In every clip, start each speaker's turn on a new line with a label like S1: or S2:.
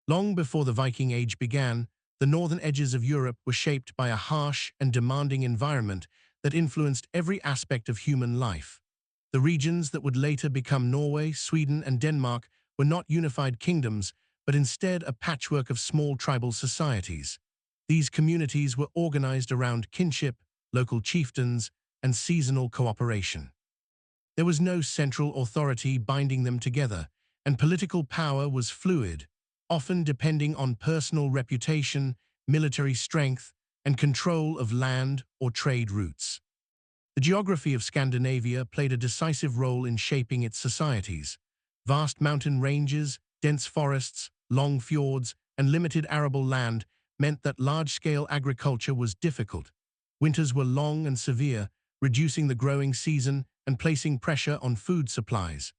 S1: Long before the Viking Age began, the northern edges of Europe were shaped by a harsh and demanding environment that influenced every aspect of human life. The regions that would later become Norway, Sweden, and Denmark were not unified kingdoms, but instead a patchwork of small tribal societies. These communities were organized around kinship, local chieftains, and seasonal cooperation. There was no central authority binding them together, and political power was fluid, often depending on personal reputation, military strength, and control of land or trade routes. The geography of Scandinavia played a decisive role in shaping its societies. Vast mountain ranges, dense forests, long fjords, and limited arable land meant that large-scale agriculture was difficult. Winters were long and severe, reducing the growing season and placing pressure on food supplies.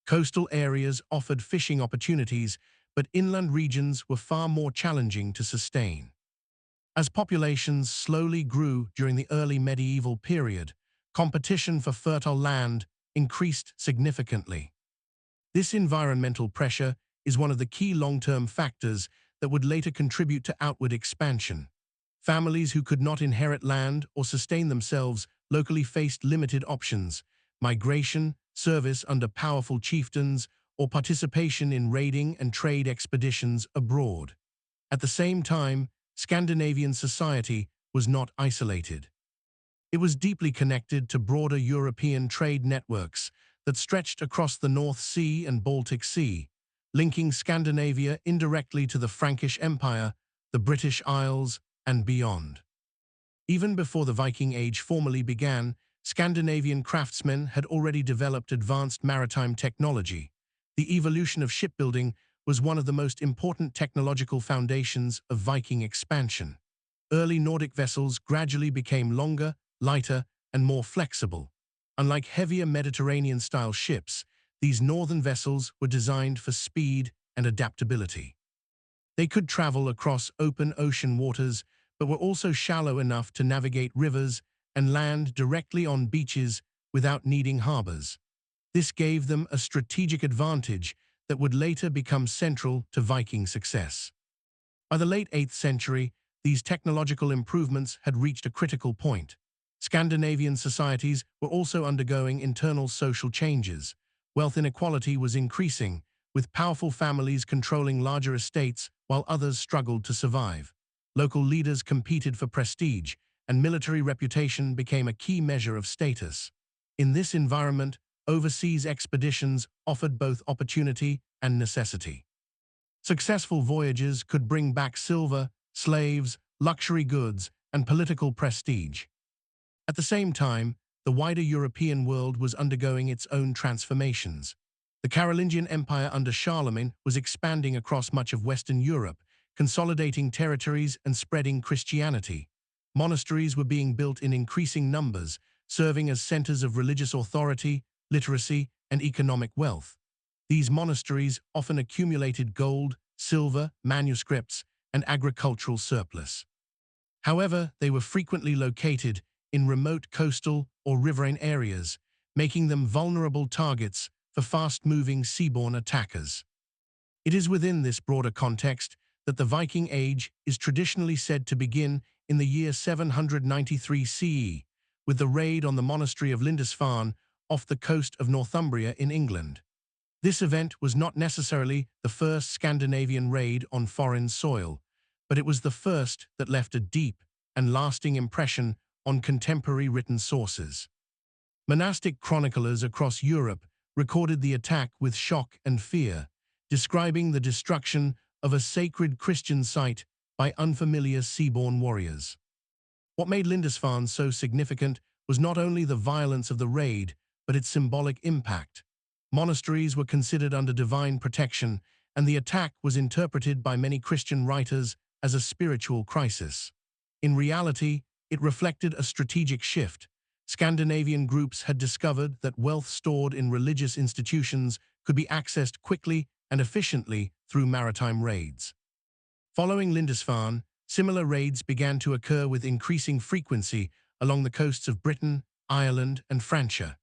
S1: Coastal areas offered fishing opportunities, but inland regions were far more challenging to sustain. As populations slowly grew during the early medieval period, competition for fertile land increased significantly. This environmental pressure is one of the key long-term factors that would later contribute to outward expansion. Families who could not inherit land or sustain themselves locally faced limited options: migration, service under powerful chieftains, or participation in raiding and trade expeditions abroad. At the same time, Scandinavian society was not isolated. It was deeply connected to broader European trade networks that stretched across the North Sea and Baltic Sea, linking Scandinavia indirectly to the Frankish Empire, the British Isles, and beyond. Even before the Viking Age formally began, Scandinavian craftsmen had already developed advanced maritime technology. The evolution of shipbuilding was one of the most important technological foundations of Viking expansion. Early Nordic vessels gradually became longer, lighter, and more flexible. Unlike heavier Mediterranean-style ships, these northern vessels were designed for speed and adaptability. They could travel across open ocean waters, but were also shallow enough to navigate rivers and land directly on beaches without needing harbors. This gave them a strategic advantage that would later become central to Viking success. By the late 8th century, these technological improvements had reached a critical point. Scandinavian societies were also undergoing internal social changes. Wealth inequality was increasing, with powerful families controlling larger estates while others struggled to survive. Local leaders competed for prestige, and military reputation became a key measure of status. In this environment, overseas expeditions offered both opportunity and necessity. Successful voyages could bring back silver, slaves, luxury goods, and political prestige. At the same time, the wider European world was undergoing its own transformations. The Carolingian Empire under Charlemagne was expanding across much of Western Europe, consolidating territories and spreading Christianity. Monasteries were being built in increasing numbers, serving as centers of religious authority, literacy, and economic wealth. These monasteries often accumulated gold, silver, manuscripts, and agricultural surplus. However, they were frequently located in remote coastal or riverine areas, making them vulnerable targets for fast-moving seaborne attackers. It is within this broader context that the Viking Age is traditionally said to begin in the year 793 CE, with the raid on the monastery of Lindisfarne off the coast of Northumbria in England. This event was not necessarily the first Scandinavian raid on foreign soil, but it was the first that left a deep and lasting impression on contemporary written sources. Monastic chroniclers across Europe recorded the attack with shock and fear, describing the destruction of a sacred Christian site by unfamiliar seaborne warriors. What made Lindisfarne so significant was not only the violence of the raid, but its symbolic impact. Monasteries were considered under divine protection, and the attack was interpreted by many Christian writers as a spiritual crisis. In reality, it reflected a strategic shift. Scandinavian groups had discovered that wealth stored in religious institutions could be accessed quickly and efficiently through maritime raids. Following Lindisfarne, similar raids began to occur with increasing frequency along the coasts of Britain, Ireland, and Francia.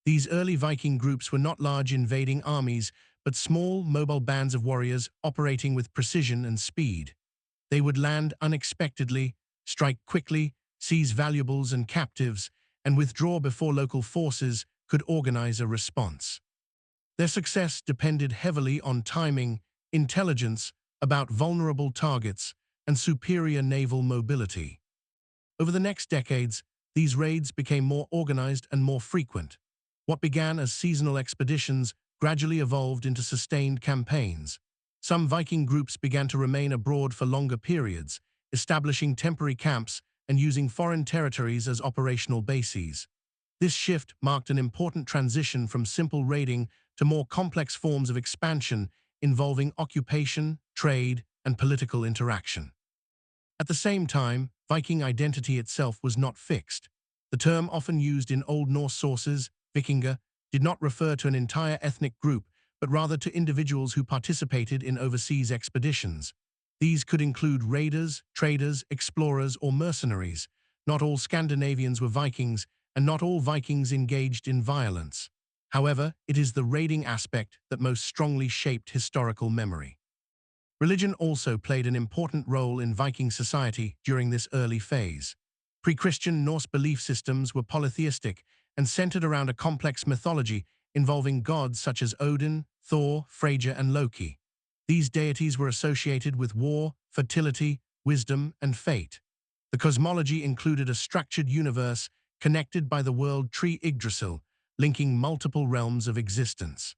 S1: These early Viking groups were not large invading armies, but small, mobile bands of warriors operating with precision and speed. They would land unexpectedly, strike quickly, seize valuables and captives, and withdraw before local forces could organize a response. Their success depended heavily on timing, intelligence about vulnerable targets, and superior naval mobility. Over the next decades, these raids became more organized and more frequent. What began as seasonal expeditions gradually evolved into sustained campaigns. Some Viking groups began to remain abroad for longer periods, establishing temporary camps and using foreign territories as operational bases. This shift marked an important transition from simple raiding to more complex forms of expansion involving occupation, trade, and political interaction. At the same time, Viking identity itself was not fixed. The term often used in Old Norse sources, vikinga, did not refer to an entire ethnic group, but rather to individuals who participated in overseas expeditions. These could include raiders, traders, explorers, or mercenaries. Not all Scandinavians were Vikings, and not all Vikings engaged in violence. However, it is the raiding aspect that most strongly shaped historical memory. Religion also played an important role in Viking society during this early phase. Pre-Christian Norse belief systems were polytheistic and centered around a complex mythology involving gods such as Odin, Thor, Freyja, and Loki. These deities were associated with war, fertility, wisdom, and fate. The cosmology included a structured universe connected by the world tree Yggdrasil, linking multiple realms of existence.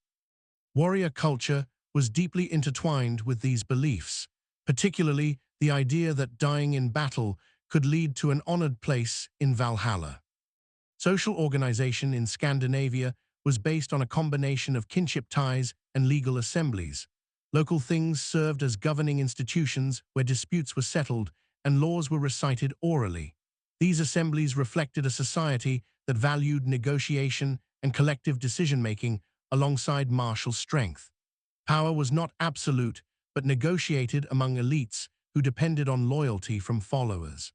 S1: Warrior culture was deeply intertwined with these beliefs, particularly the idea that dying in battle could lead to an honored place in Valhalla. Social organization in Scandinavia was based on a combination of kinship ties and legal assemblies. Local things served as governing institutions where disputes were settled and laws were recited orally. These assemblies reflected a society that valued negotiation and collective decision-making alongside martial strength. Power was not absolute, but negotiated among elites who depended on loyalty from followers.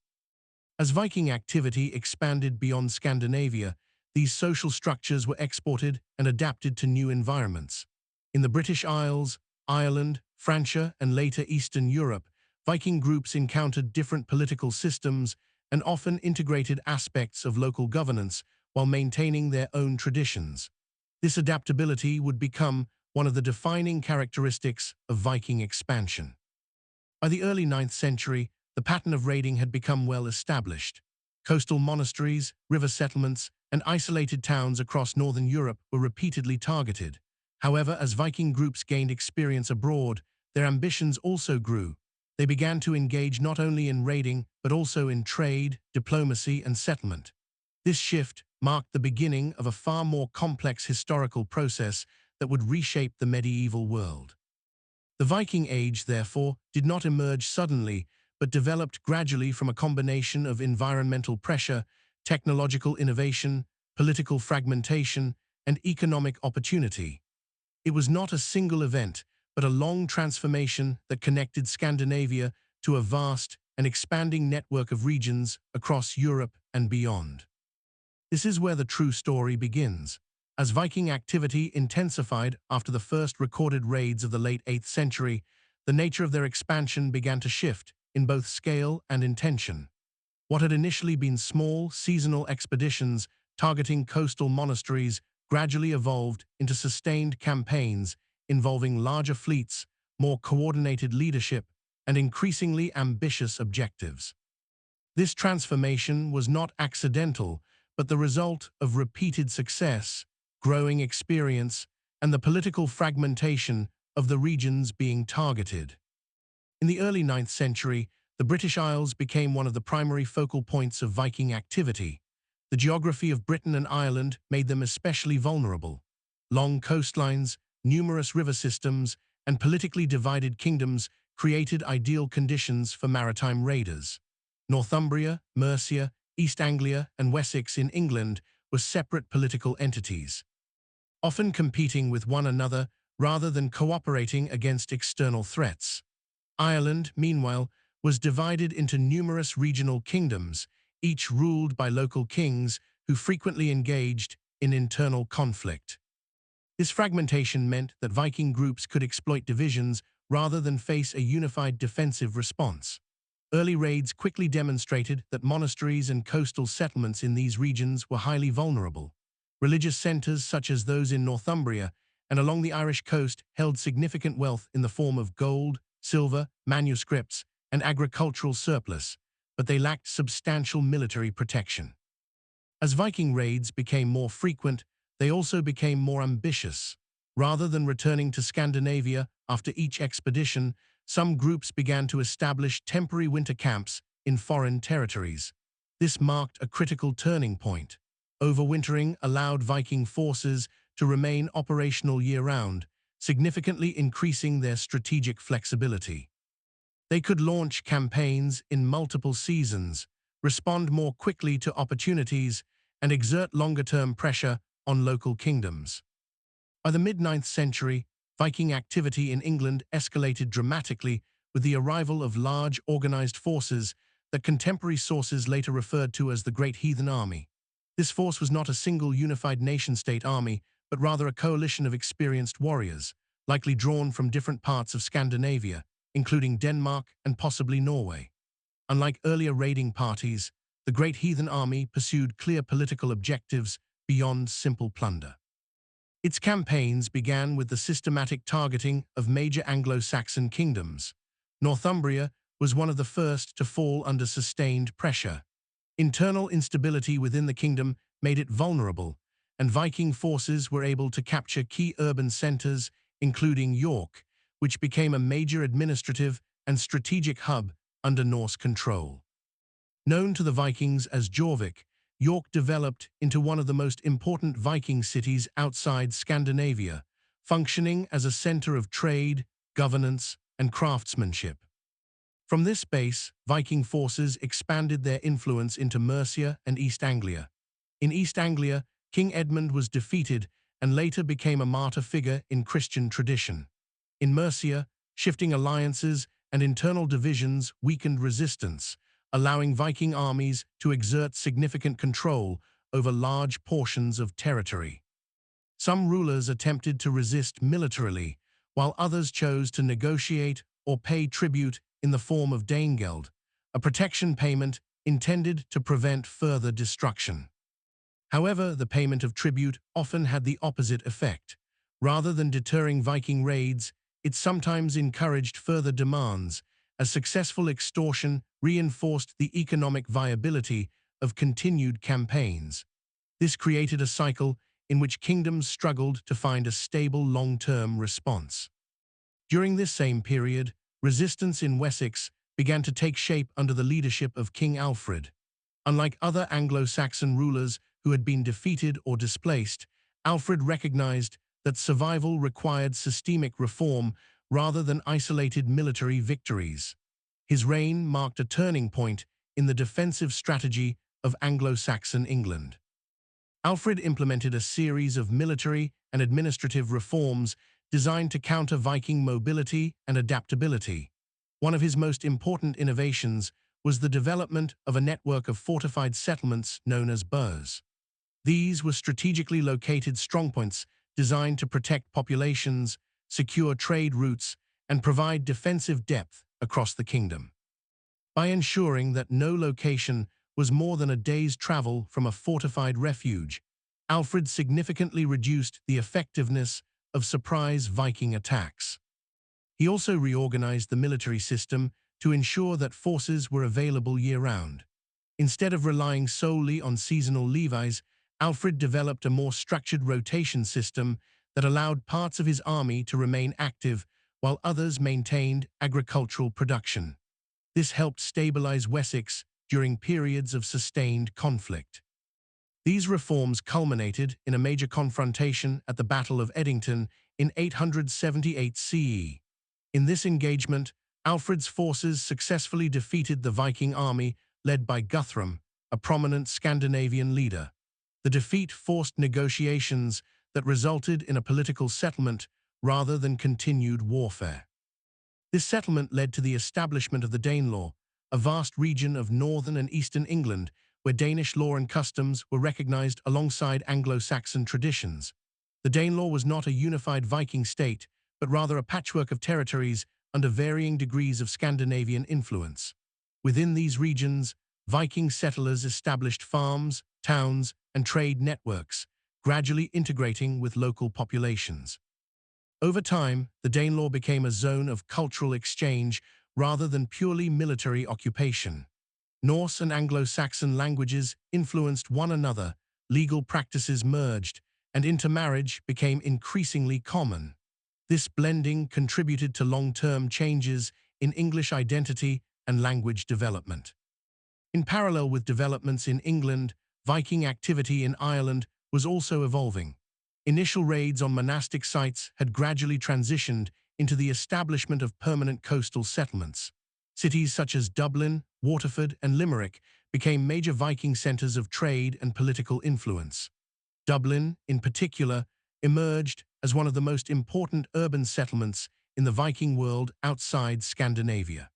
S1: As Viking activity expanded beyond Scandinavia, these social structures were exported and adapted to new environments. In the British Isles, Ireland, Francia, and later Eastern Europe, Viking groups encountered different political systems and often integrated aspects of local governance while maintaining their own traditions. This adaptability would become one of the defining characteristics of Viking expansion. By the early 9th century, the pattern of raiding had become well established. Coastal monasteries, river settlements, and isolated towns across northern Europe were repeatedly targeted. However, as Viking groups gained experience abroad, their ambitions also grew. They began to engage not only in raiding, but also in trade, diplomacy, and settlement. This shift marked the beginning of a far more complex historical process that would reshape the medieval world. The Viking Age, therefore, did not emerge suddenly, but developed gradually from a combination of environmental pressure, technological innovation, political fragmentation, and economic opportunity. It was not a single event, but a long transformation that connected Scandinavia to a vast and expanding network of regions across Europe and beyond. This is where the true story begins. As Viking activity intensified after the first recorded raids of the late 8th century, the nature of their expansion began to shift in both scale and intention. What had initially been small, seasonal expeditions targeting coastal monasteries gradually evolved into sustained campaigns involving larger fleets, more coordinated leadership, and increasingly ambitious objectives. This transformation was not accidental, but the result of repeated success, growing experience, and the political fragmentation of the regions being targeted. In the early 9th century, the British Isles became one of the primary focal points of Viking activity. The geography of Britain and Ireland made them especially vulnerable. Long coastlines, numerous river systems, and politically divided kingdoms created ideal conditions for maritime raiders. Northumbria, Mercia, East Anglia, and Wessex in England were separate political entities, often competing with one another rather than cooperating against external threats. Ireland, meanwhile, was divided into numerous regional kingdoms, each ruled by local kings who frequently engaged in internal conflict. This fragmentation meant that Viking groups could exploit divisions rather than face a unified defensive response. Early raids quickly demonstrated that monasteries and coastal settlements in these regions were highly vulnerable. Religious centres such as those in Northumbria and along the Irish coast held significant wealth in the form of gold, silver, manuscripts, and agricultural surplus, but they lacked substantial military protection. As Viking raids became more frequent, they also became more ambitious. Rather than returning to Scandinavia after each expedition, some groups began to establish temporary winter camps in foreign territories. This marked a critical turning point. Overwintering allowed Viking forces to remain operational year-round, significantly increasing their strategic flexibility. They could launch campaigns in multiple seasons, respond more quickly to opportunities, and exert longer-term pressure on local kingdoms. By the mid-9th century, Viking activity in England escalated dramatically with the arrival of large organized forces that contemporary sources later referred to as the Great Heathen Army. This force was not a single unified nation-state army, but rather a coalition of experienced warriors, likely drawn from different parts of Scandinavia, including Denmark and possibly Norway. Unlike earlier raiding parties, the Great Heathen Army pursued clear political objectives beyond simple plunder. Its campaigns began with the systematic targeting of major Anglo-Saxon kingdoms. Northumbria was one of the first to fall under sustained pressure. Internal instability within the kingdom made it vulnerable, and Viking forces were able to capture key urban centers, including York, which became a major administrative and strategic hub under Norse control. Known to the Vikings as Jorvik, York developed into one of the most important Viking cities outside Scandinavia, functioning as a center of trade, governance, and craftsmanship. From this base, Viking forces expanded their influence into Mercia and East Anglia. In East Anglia, King Edmund was defeated and later became a martyr figure in Christian tradition. In Mercia, shifting alliances and internal divisions weakened resistance, allowing Viking armies to exert significant control over large portions of territory. Some rulers attempted to resist militarily, while others chose to negotiate or pay tribute in the form of Danegeld, a protection payment intended to prevent further destruction. However, the payment of tribute often had the opposite effect. Rather than deterring Viking raids, it sometimes encouraged further demands, as successful extortion reinforced the economic viability of continued campaigns. This created a cycle in which kingdoms struggled to find a stable long-term response. During this same period, resistance in Wessex began to take shape under the leadership of King Alfred. Unlike other Anglo-Saxon rulers who had been defeated or displaced, Alfred recognized that survival required systemic reform rather than isolated military victories. His reign marked a turning point in the defensive strategy of Anglo-Saxon England. Alfred implemented a series of military and administrative reforms designed to counter Viking mobility and adaptability. One of his most important innovations was the development of a network of fortified settlements known as burhs. These were strategically located strongpoints designed to protect populations, secure trade routes, and provide defensive depth across the kingdom. By ensuring that no location was more than a day's travel from a fortified refuge, Alfred significantly reduced the effectiveness of surprise Viking attacks. He also reorganized the military system to ensure that forces were available year-round. Instead of relying solely on seasonal levies, Alfred developed a more structured rotation system that allowed parts of his army to remain active while others maintained agricultural production. This helped stabilize Wessex during periods of sustained conflict. These reforms culminated in a major confrontation at the Battle of Edington in 878 CE. In this engagement, Alfred's forces successfully defeated the Viking army led by Guthrum, a prominent Scandinavian leader. The defeat forced negotiations that resulted in a political settlement rather than continued warfare. This settlement led to the establishment of the Danelaw, a vast region of northern and eastern England where Danish law and customs were recognized alongside Anglo-Saxon traditions. The Danelaw was not a unified Viking state, but rather a patchwork of territories under varying degrees of Scandinavian influence. Within these regions, Viking settlers established farms, towns, and trade networks, gradually integrating with local populations. Over time, the Danelaw became a zone of cultural exchange rather than purely military occupation. Norse and Anglo-Saxon languages influenced one another, legal practices merged, and intermarriage became increasingly common. This blending contributed to long-term changes in English identity and language development. In parallel with developments in England, Viking activity in Ireland was also evolving. Initial raids on monastic sites had gradually transitioned into the establishment of permanent coastal settlements. Cities such as Dublin, Waterford, and Limerick became major Viking centres of trade and political influence. Dublin, in particular, emerged as one of the most important urban settlements in the Viking world outside Scandinavia.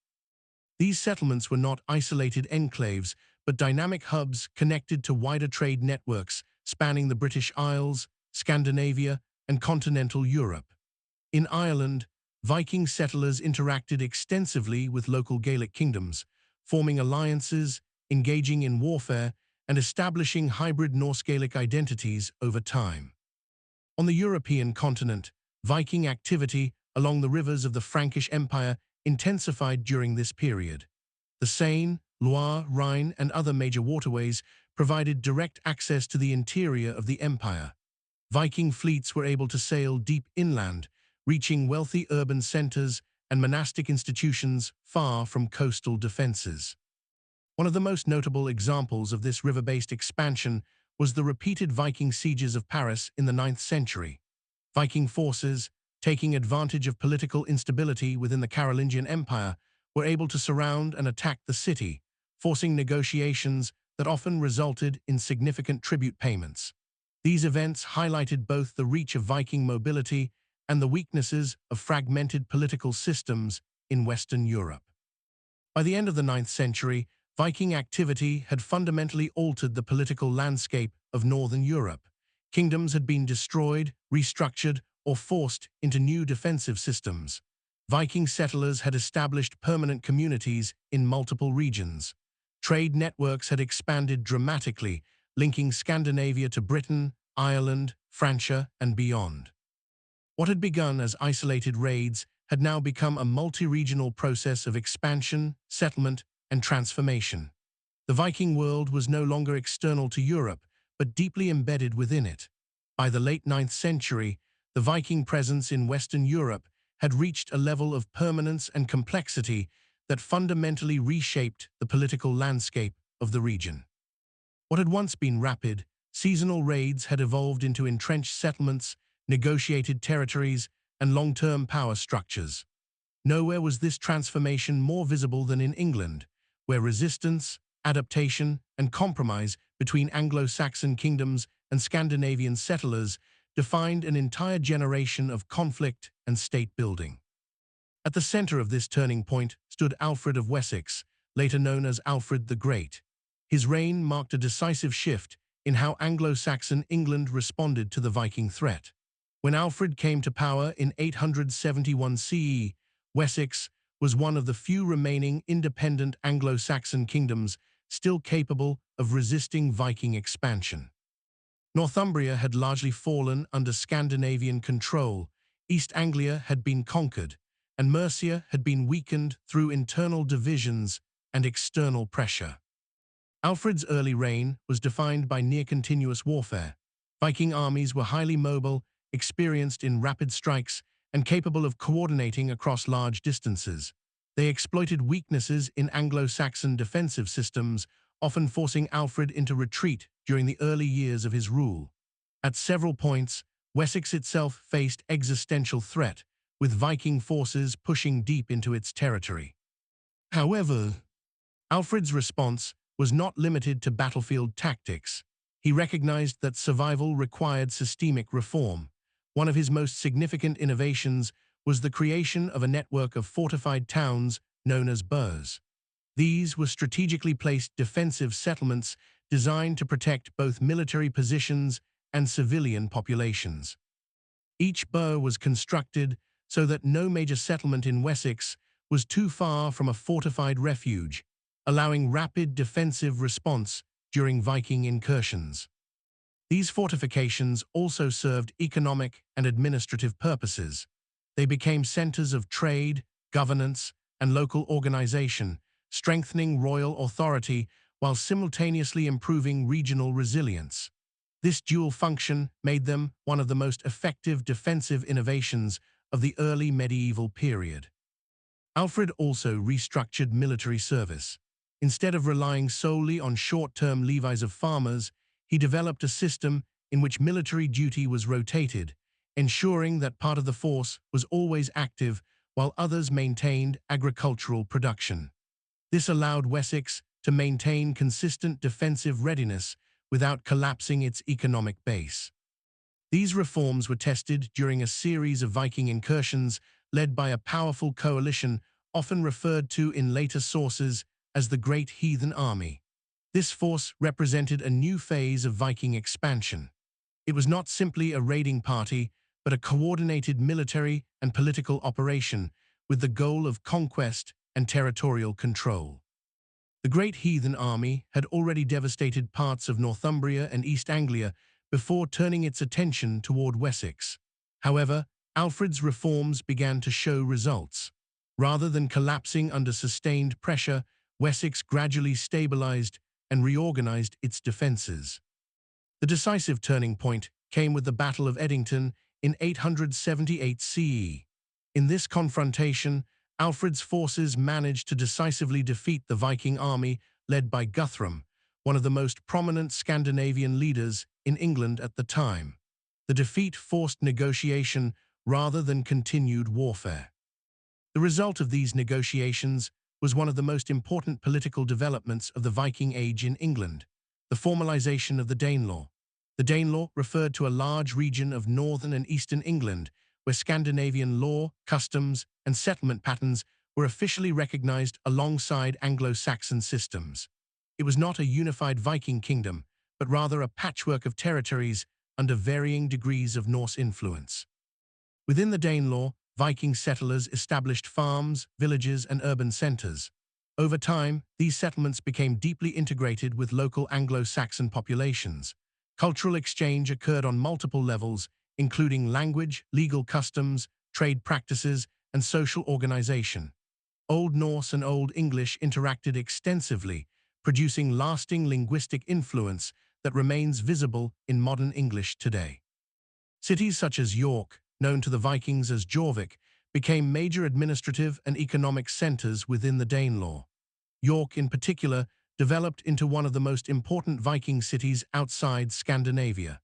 S1: These settlements were not isolated enclaves, but dynamic hubs connected to wider trade networks spanning the British Isles, Scandinavia, and continental Europe. In Ireland, Viking settlers interacted extensively with local Gaelic kingdoms, forming alliances, engaging in warfare, and establishing hybrid Norse-Gaelic identities over time. On the European continent, Viking activity along the rivers of the Frankish Empire intensified during this period. The Seine, Loire, Rhine, and other major waterways provided direct access to the interior of the empire. Viking fleets were able to sail deep inland, reaching wealthy urban centers and monastic institutions far from coastal defenses. One of the most notable examples of this river-based expansion was the repeated Viking sieges of Paris in the 9th century. Viking forces, taking advantage of political instability within the Carolingian Empire, were able to surround and attack the city, forcing negotiations that often resulted in significant tribute payments. These events highlighted both the reach of Viking mobility and the weaknesses of fragmented political systems in Western Europe. By the end of the 9th century, Viking activity had fundamentally altered the political landscape of Northern Europe. Kingdoms had been destroyed, restructured, or forced into new defensive systems. Viking settlers had established permanent communities in multiple regions. Trade networks had expanded dramatically, linking Scandinavia to Britain, Ireland, Francia, and beyond. What had begun as isolated raids had now become a multi-regional process of expansion, settlement, and transformation. The Viking world was no longer external to Europe, but deeply embedded within it. By the late 9th century, the Viking presence in Western Europe had reached a level of permanence and complexity that fundamentally reshaped the political landscape of the region. What had once been rapid, seasonal raids had evolved into entrenched settlements, negotiated territories, and long-term power structures. Nowhere was this transformation more visible than in England, where resistance, adaptation, and compromise between Anglo-Saxon kingdoms and Scandinavian settlers defined an entire generation of conflict and state-building. At the center of this turning point stood Alfred of Wessex, later known as Alfred the Great. His reign marked a decisive shift in how Anglo-Saxon England responded to the Viking threat. When Alfred came to power in 871 CE, Wessex was one of the few remaining independent Anglo-Saxon kingdoms still capable of resisting Viking expansion. Northumbria had largely fallen under Scandinavian control, East Anglia had been conquered, and Mercia had been weakened through internal divisions and external pressure. Alfred's early reign was defined by near-continuous warfare. Viking armies were highly mobile, experienced in rapid strikes, and capable of coordinating across large distances. They exploited weaknesses in Anglo-Saxon defensive systems, often forcing Alfred into retreat during the early years of his rule. At several points, Wessex itself faced existential threat, with Viking forces pushing deep into its territory. However, Alfred's response was not limited to battlefield tactics. He recognized that survival required systemic reform. One of his most significant innovations was the creation of a network of fortified towns known as burhs. These were strategically placed defensive settlements designed to protect both military positions and civilian populations. Each burh was constructed so that no major settlement in Wessex was too far from a fortified refuge, allowing rapid defensive response during Viking incursions. These fortifications also served economic and administrative purposes. They became centers of trade, governance, and local organization, strengthening royal authority while simultaneously improving regional resilience. This dual function made them one of the most effective defensive innovations of the early medieval period. Alfred also restructured military service. Instead of relying solely on short-term levies of farmers, he developed a system in which military duty was rotated, ensuring that part of the force was always active while others maintained agricultural production. This allowed Wessex to maintain consistent defensive readiness without collapsing its economic base. These reforms were tested during a series of Viking incursions led by a powerful coalition often referred to in later sources as the Great Heathen Army. This force represented a new phase of Viking expansion. It was not simply a raiding party, but a coordinated military and political operation with the goal of conquest and territorial control. The Great Heathen Army had already devastated parts of Northumbria and East Anglia before turning its attention toward Wessex. However, Alfred's reforms began to show results. Rather than collapsing under sustained pressure, Wessex gradually stabilized and reorganized its defenses. The decisive turning point came with the Battle of Edington in 878 CE. In this confrontation, Alfred's forces managed to decisively defeat the Viking army led by Guthrum, one of the most prominent Scandinavian leaders in England at the time. The defeat forced negotiation rather than continued warfare. The result of these negotiations was one of the most important political developments of the Viking Age in England, the formalization of the Danelaw. The Danelaw referred to a large region of northern and eastern England where Scandinavian law, customs, and settlement patterns were officially recognized alongside Anglo-Saxon systems. It was not a unified Viking kingdom, but rather a patchwork of territories under varying degrees of Norse influence. Within the Danelaw, Viking settlers established farms, villages, and urban centers. Over time, these settlements became deeply integrated with local Anglo-Saxon populations. Cultural exchange occurred on multiple levels, including language, legal customs, trade practices, and social organization. Old Norse and Old English interacted extensively, producing lasting linguistic influence that remains visible in modern English today. Cities such as York, known to the Vikings as Jorvik, became major administrative and economic centers within the Danelaw. York, in particular, developed into one of the most important Viking cities outside Scandinavia.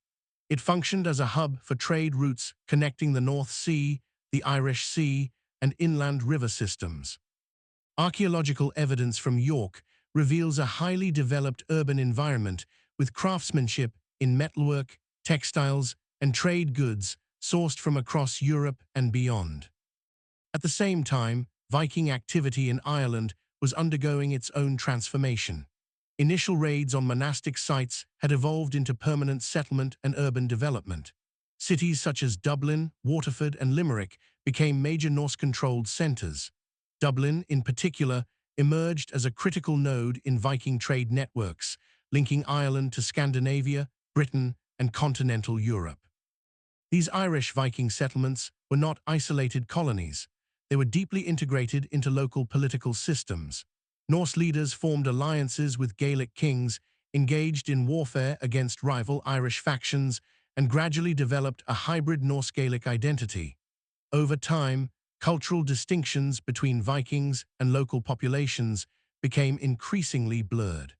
S1: It functioned as a hub for trade routes connecting the North Sea, the Irish Sea, and inland river systems. Archaeological evidence from York reveals a highly developed urban environment with craftsmanship in metalwork, textiles, and trade goods sourced from across Europe and beyond. At the same time, Viking activity in Ireland was undergoing its own transformation. Initial raids on monastic sites had evolved into permanent settlement and urban development. Cities such as Dublin, Waterford, and Limerick became major Norse-controlled centers. Dublin, in particular, emerged as a critical node in Viking trade networks, linking Ireland to Scandinavia, Britain, and continental Europe. These Irish Viking settlements were not isolated colonies. They were deeply integrated into local political systems. Norse leaders formed alliances with Gaelic kings, engaged in warfare against rival Irish factions, and gradually developed a hybrid Norse-Gaelic identity. Over time, cultural distinctions between Vikings and local populations became increasingly blurred.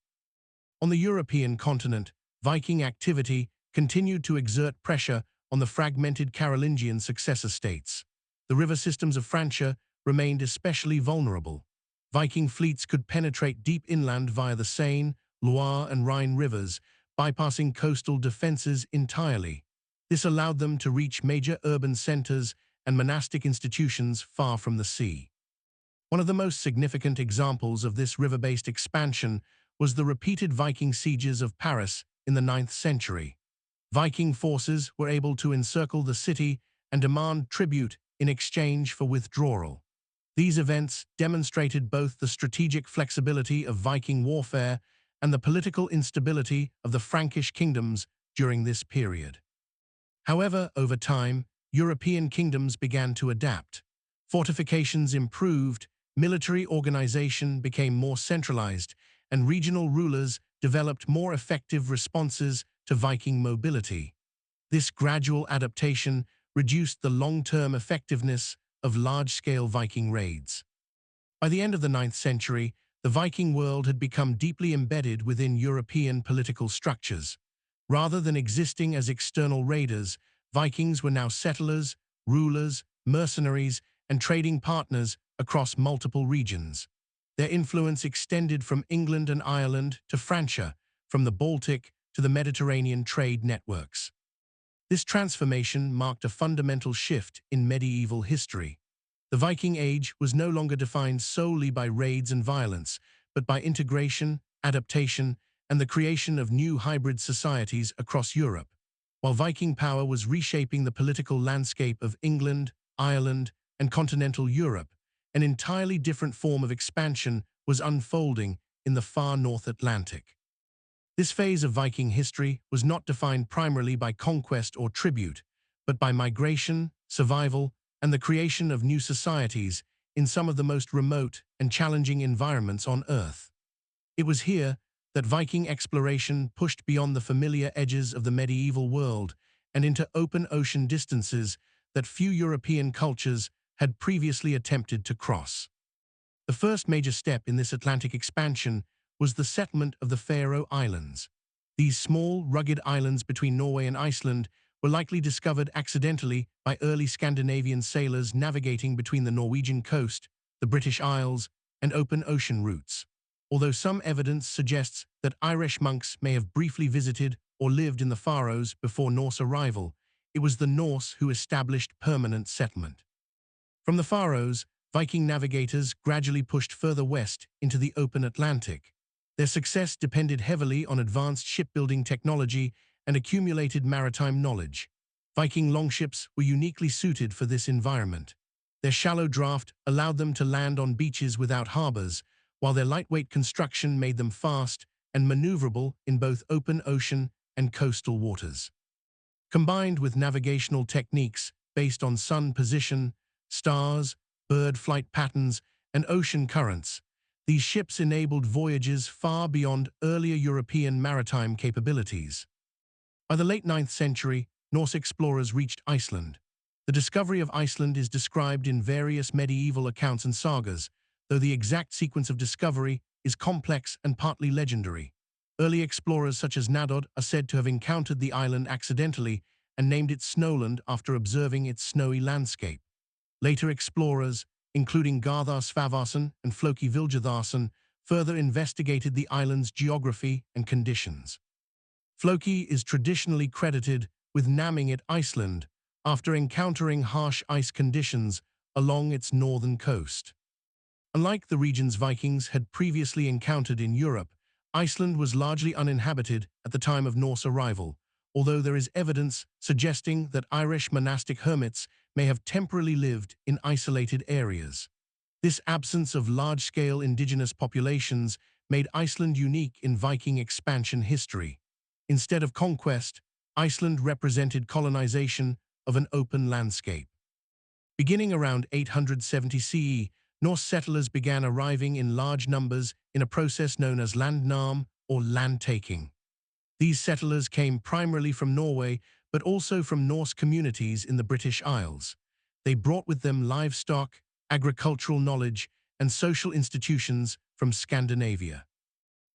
S1: On the European continent, Viking activity continued to exert pressure on the fragmented Carolingian successor states. The river systems of Francia remained especially vulnerable. Viking fleets could penetrate deep inland via the Seine, Loire, and Rhine rivers, bypassing coastal defenses entirely. This allowed them to reach major urban centers and monastic institutions far from the sea. One of the most significant examples of this river-based expansion was the repeated Viking sieges of Paris in the 9th century. Viking forces were able to encircle the city and demand tribute in exchange for withdrawal. These events demonstrated both the strategic flexibility of Viking warfare and the political instability of the Frankish kingdoms during this period. However, over time, European kingdoms began to adapt. Fortifications improved, military organization became more centralized, and regional rulers developed more effective responses to Viking mobility. This gradual adaptation reduced the long-term effectiveness of large-scale Viking raids. By the end of the 9th century, the Viking world had become deeply embedded within European political structures. Rather than existing as external raiders, Vikings were now settlers, rulers, mercenaries, and trading partners across multiple regions. Their influence extended from England and Ireland to Francia, from the Baltic to the Mediterranean trade networks. This transformation marked a fundamental shift in medieval history. The Viking Age was no longer defined solely by raids and violence, but by integration, adaptation, and the creation of new hybrid societies across Europe. While Viking power was reshaping the political landscape of England, Ireland, and continental Europe, an entirely different form of expansion was unfolding in the far North Atlantic. This phase of Viking history was not defined primarily by conquest or tribute, but by migration, survival, and the creation of new societies in some of the most remote and challenging environments on Earth. It was here that Viking exploration pushed beyond the familiar edges of the medieval world and into open ocean distances that few European cultures had previously attempted to cross. The first major step in this Atlantic expansion was the settlement of the Faroe Islands. These small, rugged islands between Norway and Iceland were likely discovered accidentally by early Scandinavian sailors navigating between the Norwegian coast, the British Isles, and open ocean routes. Although some evidence suggests that Irish monks may have briefly visited or lived in the Faroes before Norse arrival, it was the Norse who established permanent settlement. From the Faroes, Viking navigators gradually pushed further west into the open Atlantic. Their success depended heavily on advanced shipbuilding technology and accumulated maritime knowledge. Viking longships were uniquely suited for this environment. Their shallow draft allowed them to land on beaches without harbors, while their lightweight construction made them fast and maneuverable in both open ocean and coastal waters. Combined with navigational techniques based on sun position, stars, bird flight patterns, and ocean currents, these ships enabled voyages far beyond earlier European maritime capabilities. By the late 9th century, Norse explorers reached Iceland. The discovery of Iceland is described in various medieval accounts and sagas, though the exact sequence of discovery is complex and partly legendary. Early explorers such as Nadod are said to have encountered the island accidentally and named it Snowland after observing its snowy landscape. Later explorers, including Garðar Svavarsson and Floki Vilhjalmsson, further investigated the island's geography and conditions. Floki is traditionally credited with naming it Iceland after encountering harsh ice conditions along its northern coast. Unlike the region's Vikings had previously encountered in Europe, Iceland was largely uninhabited at the time of Norse arrival, although there is evidence suggesting that Irish monastic hermits may have temporarily lived in isolated areas. This absence of large-scale indigenous populations made Iceland unique in Viking expansion history. Instead of conquest, Iceland represented colonization of an open landscape. Beginning around 870 CE, Norse settlers began arriving in large numbers in a process known as landnam, or land-taking. These settlers came primarily from Norway, but also from Norse communities in the British Isles. They brought with them livestock, agricultural knowledge, and social institutions from Scandinavia.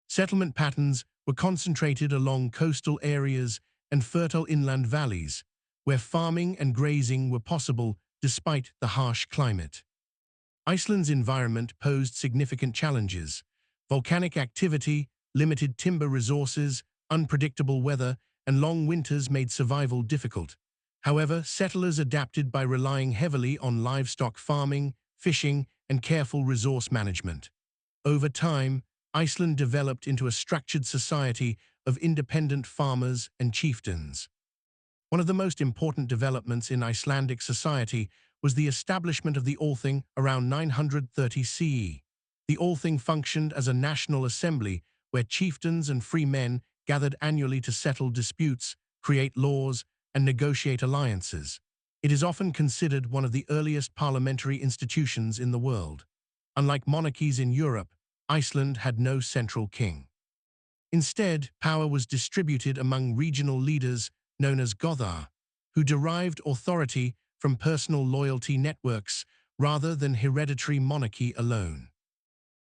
S1: Settlement patterns were concentrated along coastal areas and fertile inland valleys, where farming and grazing were possible despite the harsh climate. Iceland's environment posed significant challenges. Volcanic activity, limited timber resources, unpredictable weather, and long winters made survival difficult. However, settlers adapted by relying heavily on livestock farming, fishing, and careful resource management. Over time, Iceland developed into a structured society of independent farmers and chieftains. One of the most important developments in Icelandic society was the establishment of the Althing around 930 CE. The Althing functioned as a national assembly where chieftains and free men gathered annually to settle disputes, create laws, and negotiate alliances. It is often considered one of the earliest parliamentary institutions in the world. Unlike monarchies in Europe, Iceland had no central king. Instead, power was distributed among regional leaders known as Gothar, who derived authority from personal loyalty networks rather than hereditary monarchy alone.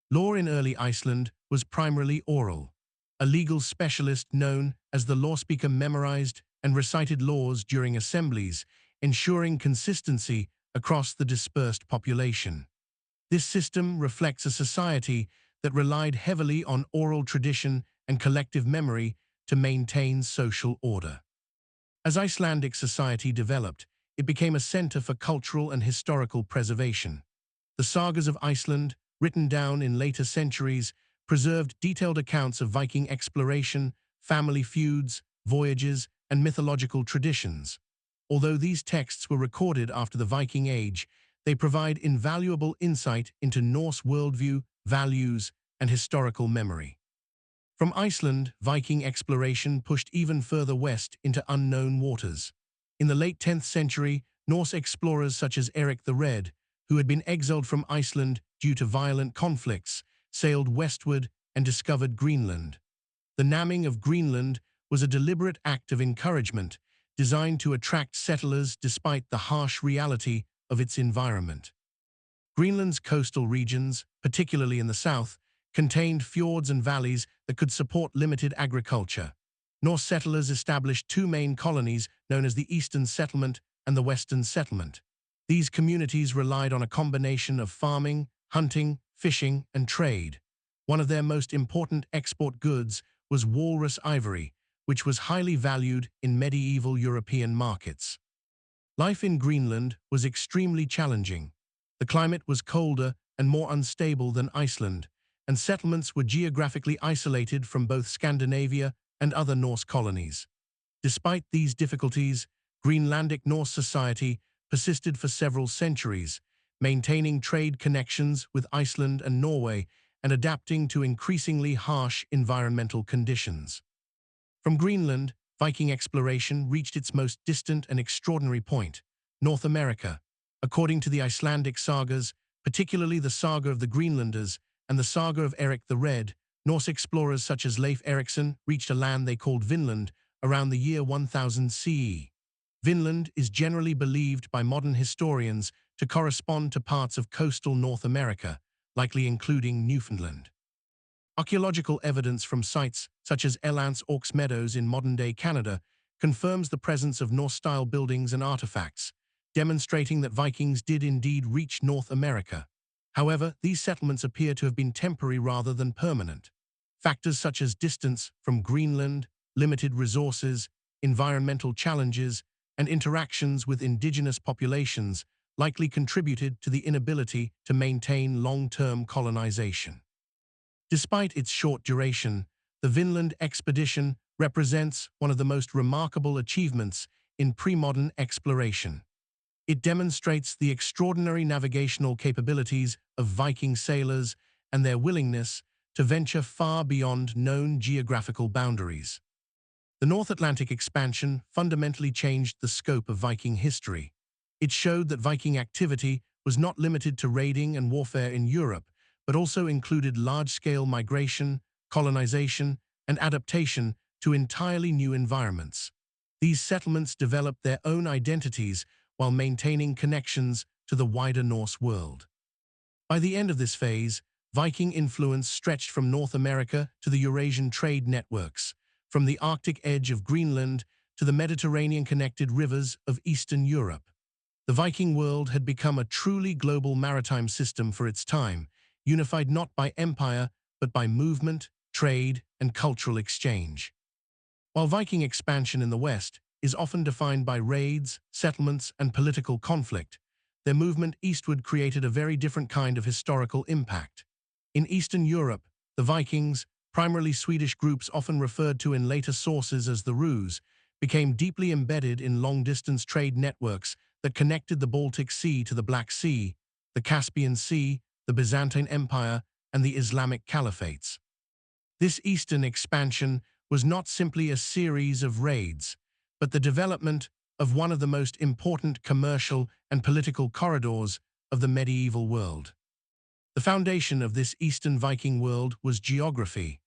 S1: Law in early Iceland was primarily oral. A legal specialist known as the lawspeaker memorized and recited laws during assemblies, ensuring consistency across the dispersed population. This system reflects a society that relied heavily on oral tradition and collective memory to maintain social order. As Icelandic society developed, it became a center for cultural and historical preservation. The sagas of Iceland, written down in later centuries, preserved detailed accounts of Viking exploration, family feuds, voyages, and mythological traditions. Although these texts were recorded after the Viking Age, they provide invaluable insight into Norse worldview, values, and historical memory. From Iceland, Viking exploration pushed even further west into unknown waters. In the late 10th century, Norse explorers such as Eric the Red, who had been exiled from Iceland due to violent conflicts, sailed westward and discovered Greenland. The naming of Greenland was a deliberate act of encouragement, designed to attract settlers despite the harsh reality of its environment. Greenland's coastal regions, particularly in the south, contained fjords and valleys that could support limited agriculture. Norse settlers established two main colonies known as the Eastern Settlement and the Western Settlement. These communities relied on a combination of farming, hunting, fishing, and trade. One of their most important export goods was walrus ivory, which was highly valued in medieval European markets. Life in Greenland was extremely challenging. The climate was colder and more unstable than Iceland, and settlements were geographically isolated from both Scandinavia and other Norse colonies. Despite these difficulties, Greenlandic Norse society persisted for several centuries, maintaining trade connections with Iceland and Norway and adapting to increasingly harsh environmental conditions. From Greenland, Viking exploration reached its most distant and extraordinary point, North America. According to the Icelandic sagas, particularly the Saga of the Greenlanders and the Saga of Eric the Red, Norse explorers such as Leif Erikson reached a land they called Vinland around the year 1000 CE. Vinland is generally believed by modern historians to correspond to parts of coastal North America, likely including Newfoundland. Archaeological evidence from sites such as Elance Orcs Meadows in modern-day Canada confirms the presence of Norse-style buildings and artifacts, demonstrating that Vikings did indeed reach North America. However, these settlements appear to have been temporary rather than permanent. Factors such as distance from Greenland, limited resources, environmental challenges, and interactions with indigenous populations likely contributed to the inability to maintain long-term colonization. Despite its short duration, the Vinland expedition represents one of the most remarkable achievements in pre-modern exploration. It demonstrates the extraordinary navigational capabilities of Viking sailors and their willingness to venture far beyond known geographical boundaries. The North Atlantic expansion fundamentally changed the scope of Viking history. It showed that Viking activity was not limited to raiding and warfare in Europe, but also included large-scale migration, colonization, and adaptation to entirely new environments. These settlements developed their own identities while maintaining connections to the wider Norse world. By the end of this phase, Viking influence stretched from North America to the Eurasian trade networks, from the Arctic edge of Greenland to the Mediterranean-connected rivers of Eastern Europe. The Viking world had become a truly global maritime system for its time, unified not by empire, but by movement, trade, and cultural exchange. While Viking expansion in the West is often defined by raids, settlements, and political conflict, their movement eastward created a very different kind of historical impact. In Eastern Europe, the Vikings, primarily Swedish groups often referred to in later sources as the Rus, became deeply embedded in long-distance trade networks that connected the Baltic Sea to the Black Sea, the Caspian Sea, the Byzantine Empire, and the Islamic Caliphates. This eastern expansion was not simply a series of raids, but the development of one of the most important commercial and political corridors of the medieval world. The foundation of this Eastern Viking world was geography.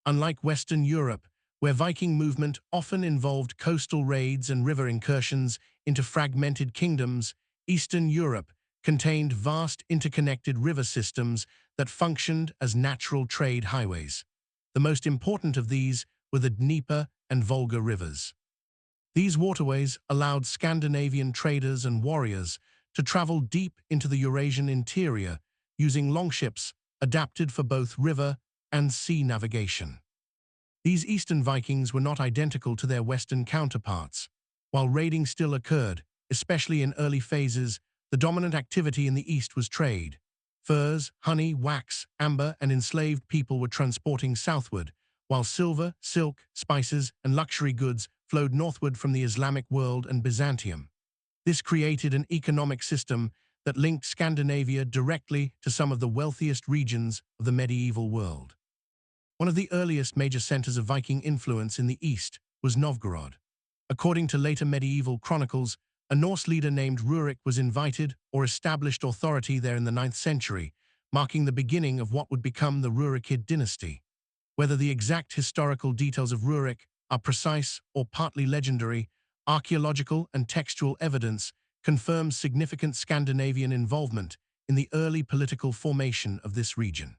S1: Unlike Western Europe, where Viking movement often involved coastal raids and river incursions into fragmented kingdoms, Eastern Europe contained vast interconnected river systems that functioned as natural trade highways. The most important of these were the Dnieper and Volga rivers. These waterways allowed Scandinavian traders and warriors to travel deep into the Eurasian interior using longships adapted for both river and sea navigation. These Eastern Vikings were not identical to their Western counterparts. While raiding still occurred, especially in early phases, the dominant activity in the East was trade. Furs, honey, wax, amber, and enslaved people were transporting southward, while silver, silk, spices, and luxury goods flowed northward from the Islamic world and Byzantium. This created an economic system that linked Scandinavia directly to some of the wealthiest regions of the medieval world. One of the earliest major centers of Viking influence in the East was Novgorod. According to later medieval chronicles, a Norse leader named Rurik was invited or established authority there in the 9th century, marking the beginning of what would become the Rurikid dynasty. Whether the exact historical details of Rurik are precise or partly legendary, archaeological and textual evidence confirms significant Scandinavian involvement in the early political formation of this region.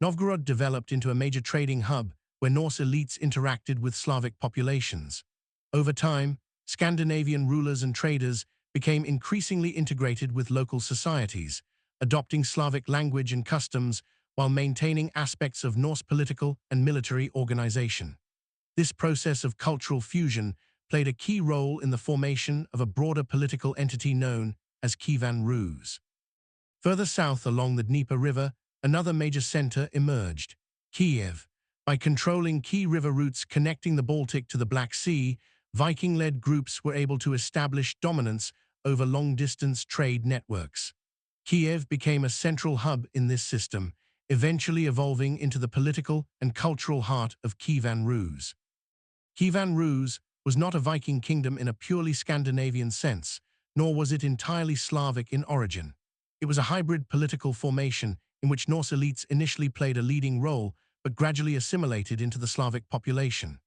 S1: Novgorod developed into a major trading hub where Norse elites interacted with Slavic populations. Over time, Scandinavian rulers and traders became increasingly integrated with local societies, adopting Slavic language and customs while maintaining aspects of Norse political and military organization. This process of cultural fusion played a key role in the formation of a broader political entity known as Kievan Rus. Further south along the Dnieper River, another major center emerged, Kiev. By controlling key river routes connecting the Baltic to the Black Sea, Viking-led groups were able to establish dominance over long-distance trade networks. Kiev became a central hub in this system, eventually evolving into the political and cultural heart of Kievan Rus. Kievan Rus was not a Viking kingdom in a purely Scandinavian sense, nor was it entirely Slavic in origin. It was a hybrid political formation in which Norse elites initially played a leading role but gradually assimilated into the Slavic population.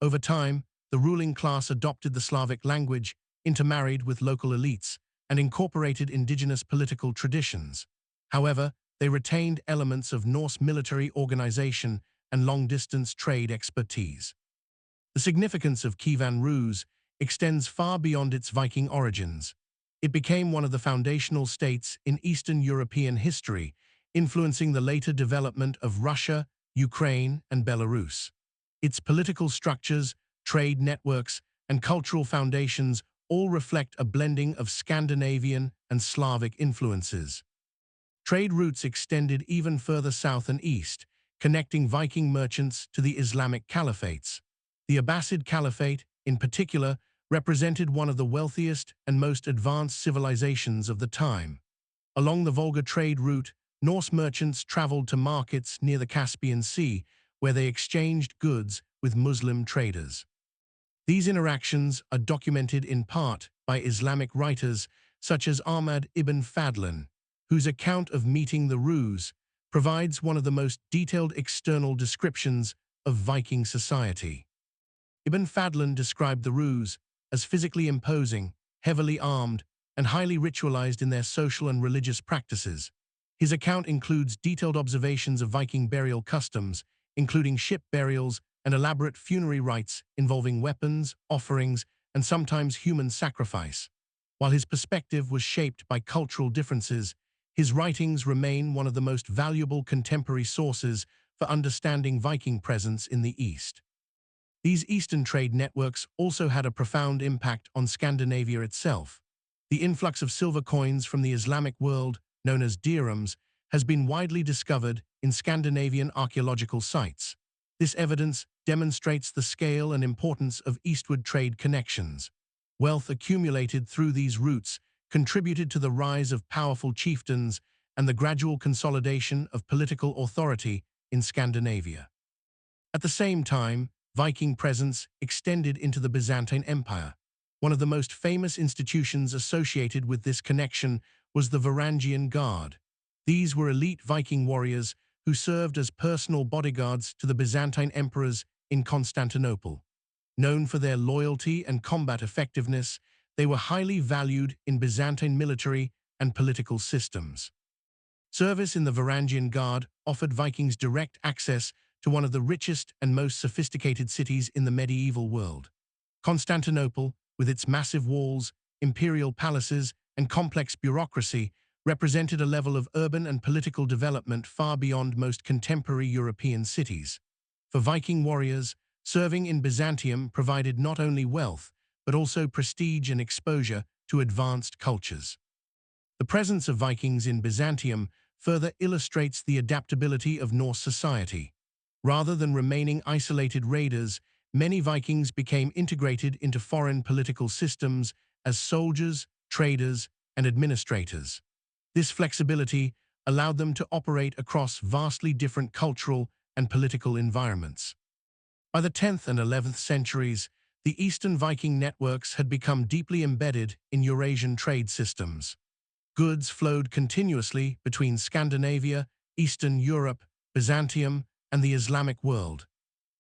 S1: Over time, the ruling class adopted the Slavic language, intermarried with local elites, and incorporated indigenous political traditions. However, they retained elements of Norse military organization and long-distance trade expertise. The significance of Kievan Rus extends far beyond its Viking origins. It became one of the foundational states in Eastern European history, influencing the later development of Russia, Ukraine, and Belarus. Its political structures, trade networks, and cultural foundations all reflect a blending of Scandinavian and Slavic influences. Trade routes extended even further south and east, connecting Viking merchants to the Islamic caliphates. The Abbasid Caliphate, in particular, represented one of the wealthiest and most advanced civilizations of the time. Along the Volga trade route, Norse merchants traveled to markets near the Caspian Sea, where they exchanged goods with Muslim traders. These interactions are documented in part by Islamic writers such as Ahmad ibn Fadlan, whose account of meeting the Rus provides one of the most detailed external descriptions of Viking society. Ibn Fadlan described the Rus as physically imposing, heavily armed, and highly ritualized in their social and religious practices. His account includes detailed observations of Viking burial customs, including ship burials and elaborate funerary rites involving weapons, offerings, and sometimes human sacrifice. While his perspective was shaped by cultural differences, his writings remain one of the most valuable contemporary sources for understanding Viking presence in the East. These Eastern trade networks also had a profound impact on Scandinavia itself. The influx of silver coins from the Islamic world, known as dirhams, has been widely discovered in Scandinavian archaeological sites. This evidence demonstrates the scale and importance of eastward trade connections. Wealth accumulated through these routes contributed to the rise of powerful chieftains and the gradual consolidation of political authority in Scandinavia. At the same time, Viking presence extended into the Byzantine Empire. One of the most famous institutions associated with this connection was the Varangian Guard. These were elite Viking warriors who served as personal bodyguards to the Byzantine emperors in Constantinople. Known for their loyalty and combat effectiveness, they were highly valued in Byzantine military and political systems. Service in the Varangian Guard offered Vikings direct access to one of the richest and most sophisticated cities in the medieval world. Constantinople, with its massive walls, imperial palaces, and complex bureaucracy, represented a level of urban and political development far beyond most contemporary European cities. For Viking warriors, serving in Byzantium provided not only wealth, but also prestige and exposure to advanced cultures. The presence of Vikings in Byzantium further illustrates the adaptability of Norse society. Rather than remaining isolated raiders, many Vikings became integrated into foreign political systems as soldiers, traders, and administrators. This flexibility allowed them to operate across vastly different cultural and political environments. By the 10th and 11th centuries, the Eastern Viking networks had become deeply embedded in Eurasian trade systems. Goods flowed continuously between Scandinavia, Eastern Europe, Byzantium, and the Islamic world.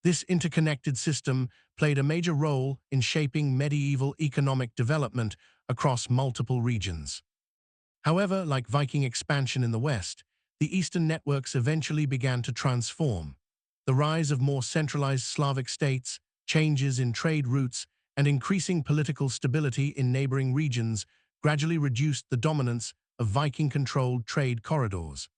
S1: This interconnected system played a major role in shaping medieval economic development across multiple regions. However, like Viking expansion in the West, the Eastern networks eventually began to transform. The rise of more centralized Slavic states, changes in trade routes, and increasing political stability in neighboring regions gradually reduced the dominance of Viking-controlled trade corridors.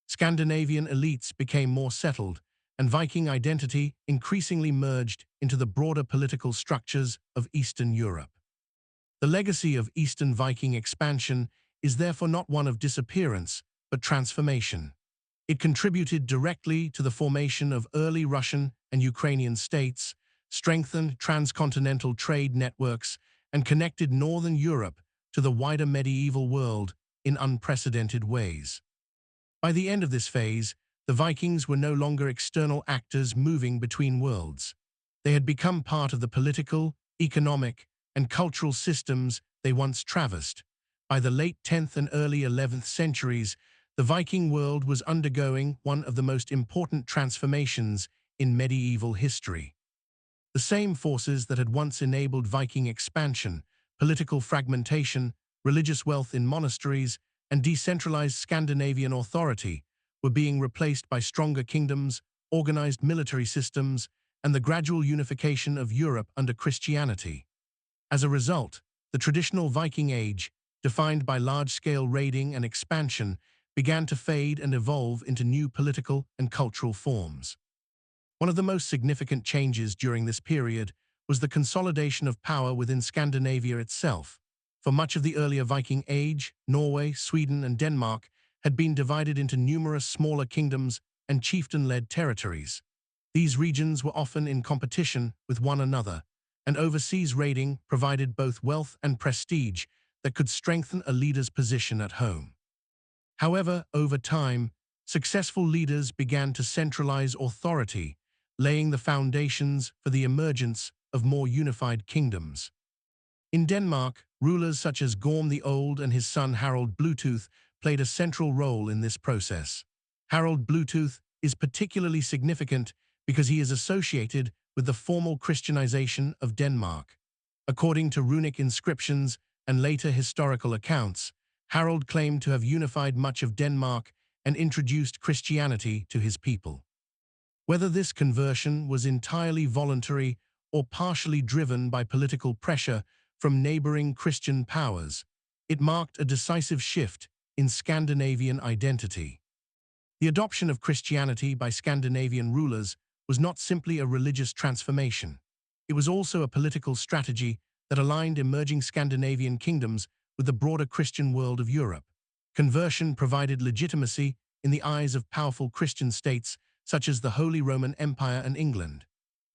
S1: Scandinavian elites became more settled, and Viking identity increasingly merged into the broader political structures of Eastern Europe. The legacy of Eastern Viking expansion is therefore not one of disappearance, but transformation. It contributed directly to the formation of early Russian and Ukrainian states, strengthened transcontinental trade networks, and connected Northern Europe to the wider medieval world in unprecedented ways. By the end of this phase, the Vikings were no longer external actors moving between worlds. They had become part of the political, economic, and cultural systems they once traversed. By the late 10th and early 11th centuries, the Viking world was undergoing one of the most important transformations in medieval history. The same forces that had once enabled Viking expansion, political fragmentation, religious wealth in monasteries, and decentralized Scandinavian authority, were being replaced by stronger kingdoms, organized military systems, and the gradual unification of Europe under Christianity. As a result, the traditional Viking Age, defined by large-scale raiding and expansion, began to fade and evolve into new political and cultural forms. One of the most significant changes during this period was the consolidation of power within Scandinavia itself. For much of the earlier Viking Age, Norway, Sweden, and Denmark had been divided into numerous smaller kingdoms and chieftain-led territories. These regions were often in competition with one another, and overseas raiding provided both wealth and prestige that could strengthen a leader's position at home. However, over time, successful leaders began to centralize authority, laying the foundations for the emergence of more unified kingdoms. In Denmark, rulers such as Gorm the Old and his son Harald Bluetooth played a central role in this process. Harald Bluetooth is particularly significant because he is associated with the formal Christianization of Denmark. According to runic inscriptions and later historical accounts, Harald claimed to have unified much of Denmark and introduced Christianity to his people. Whether this conversion was entirely voluntary or partially driven by political pressure from neighboring Christian powers, it marked a decisive shift in Scandinavian identity. The adoption of Christianity by Scandinavian rulers was not simply a religious transformation. It was also a political strategy that aligned emerging Scandinavian kingdoms with the broader Christian world of Europe. Conversion provided legitimacy in the eyes of powerful Christian states such as the Holy Roman Empire and England.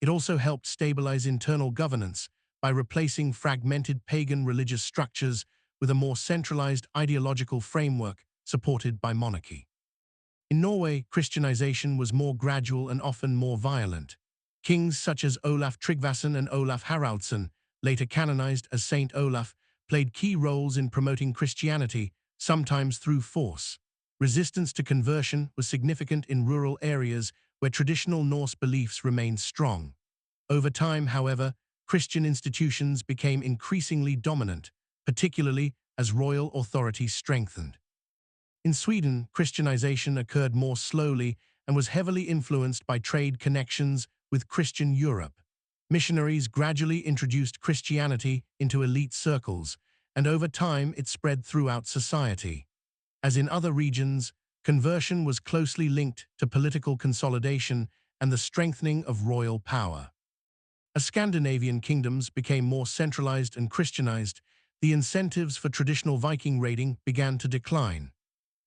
S1: It also helped stabilize internal governance by replacing fragmented pagan religious structures with a more centralized ideological framework supported by monarchy. In Norway, Christianization was more gradual and often more violent. Kings such as Olaf Tryggvason and Olaf Haraldsson, later canonized as Saint Olaf, played key roles in promoting Christianity, sometimes through force. Resistance to conversion was significant in rural areas where traditional Norse beliefs remained strong. Over time, however, Christian institutions became increasingly dominant, particularly as royal authority strengthened. In Sweden, Christianization occurred more slowly and was heavily influenced by trade connections with Christian Europe. Missionaries gradually introduced Christianity into elite circles, and over time it spread throughout society. As in other regions, conversion was closely linked to political consolidation and the strengthening of royal power. As Scandinavian kingdoms became more centralized and Christianized, the incentives for traditional Viking raiding began to decline.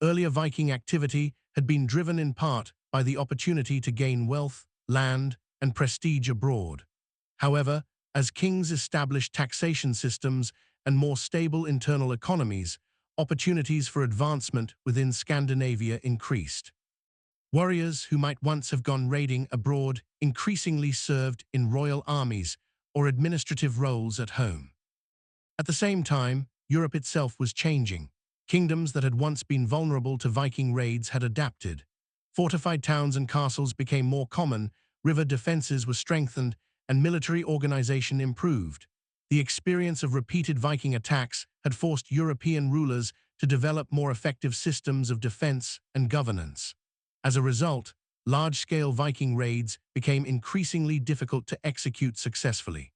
S1: Earlier Viking activity had been driven in part by the opportunity to gain wealth, land, and prestige abroad. However, as kings established taxation systems and more stable internal economies, opportunities for advancement within Scandinavia increased. Warriors who might once have gone raiding abroad increasingly served in royal armies or administrative roles at home. At the same time, Europe itself was changing. Kingdoms that had once been vulnerable to Viking raids had adapted. Fortified towns and castles became more common, river defenses were strengthened, and military organization improved. The experience of repeated Viking attacks had forced European rulers to develop more effective systems of defense and governance. As a result, large-scale Viking raids became increasingly difficult to execute successfully.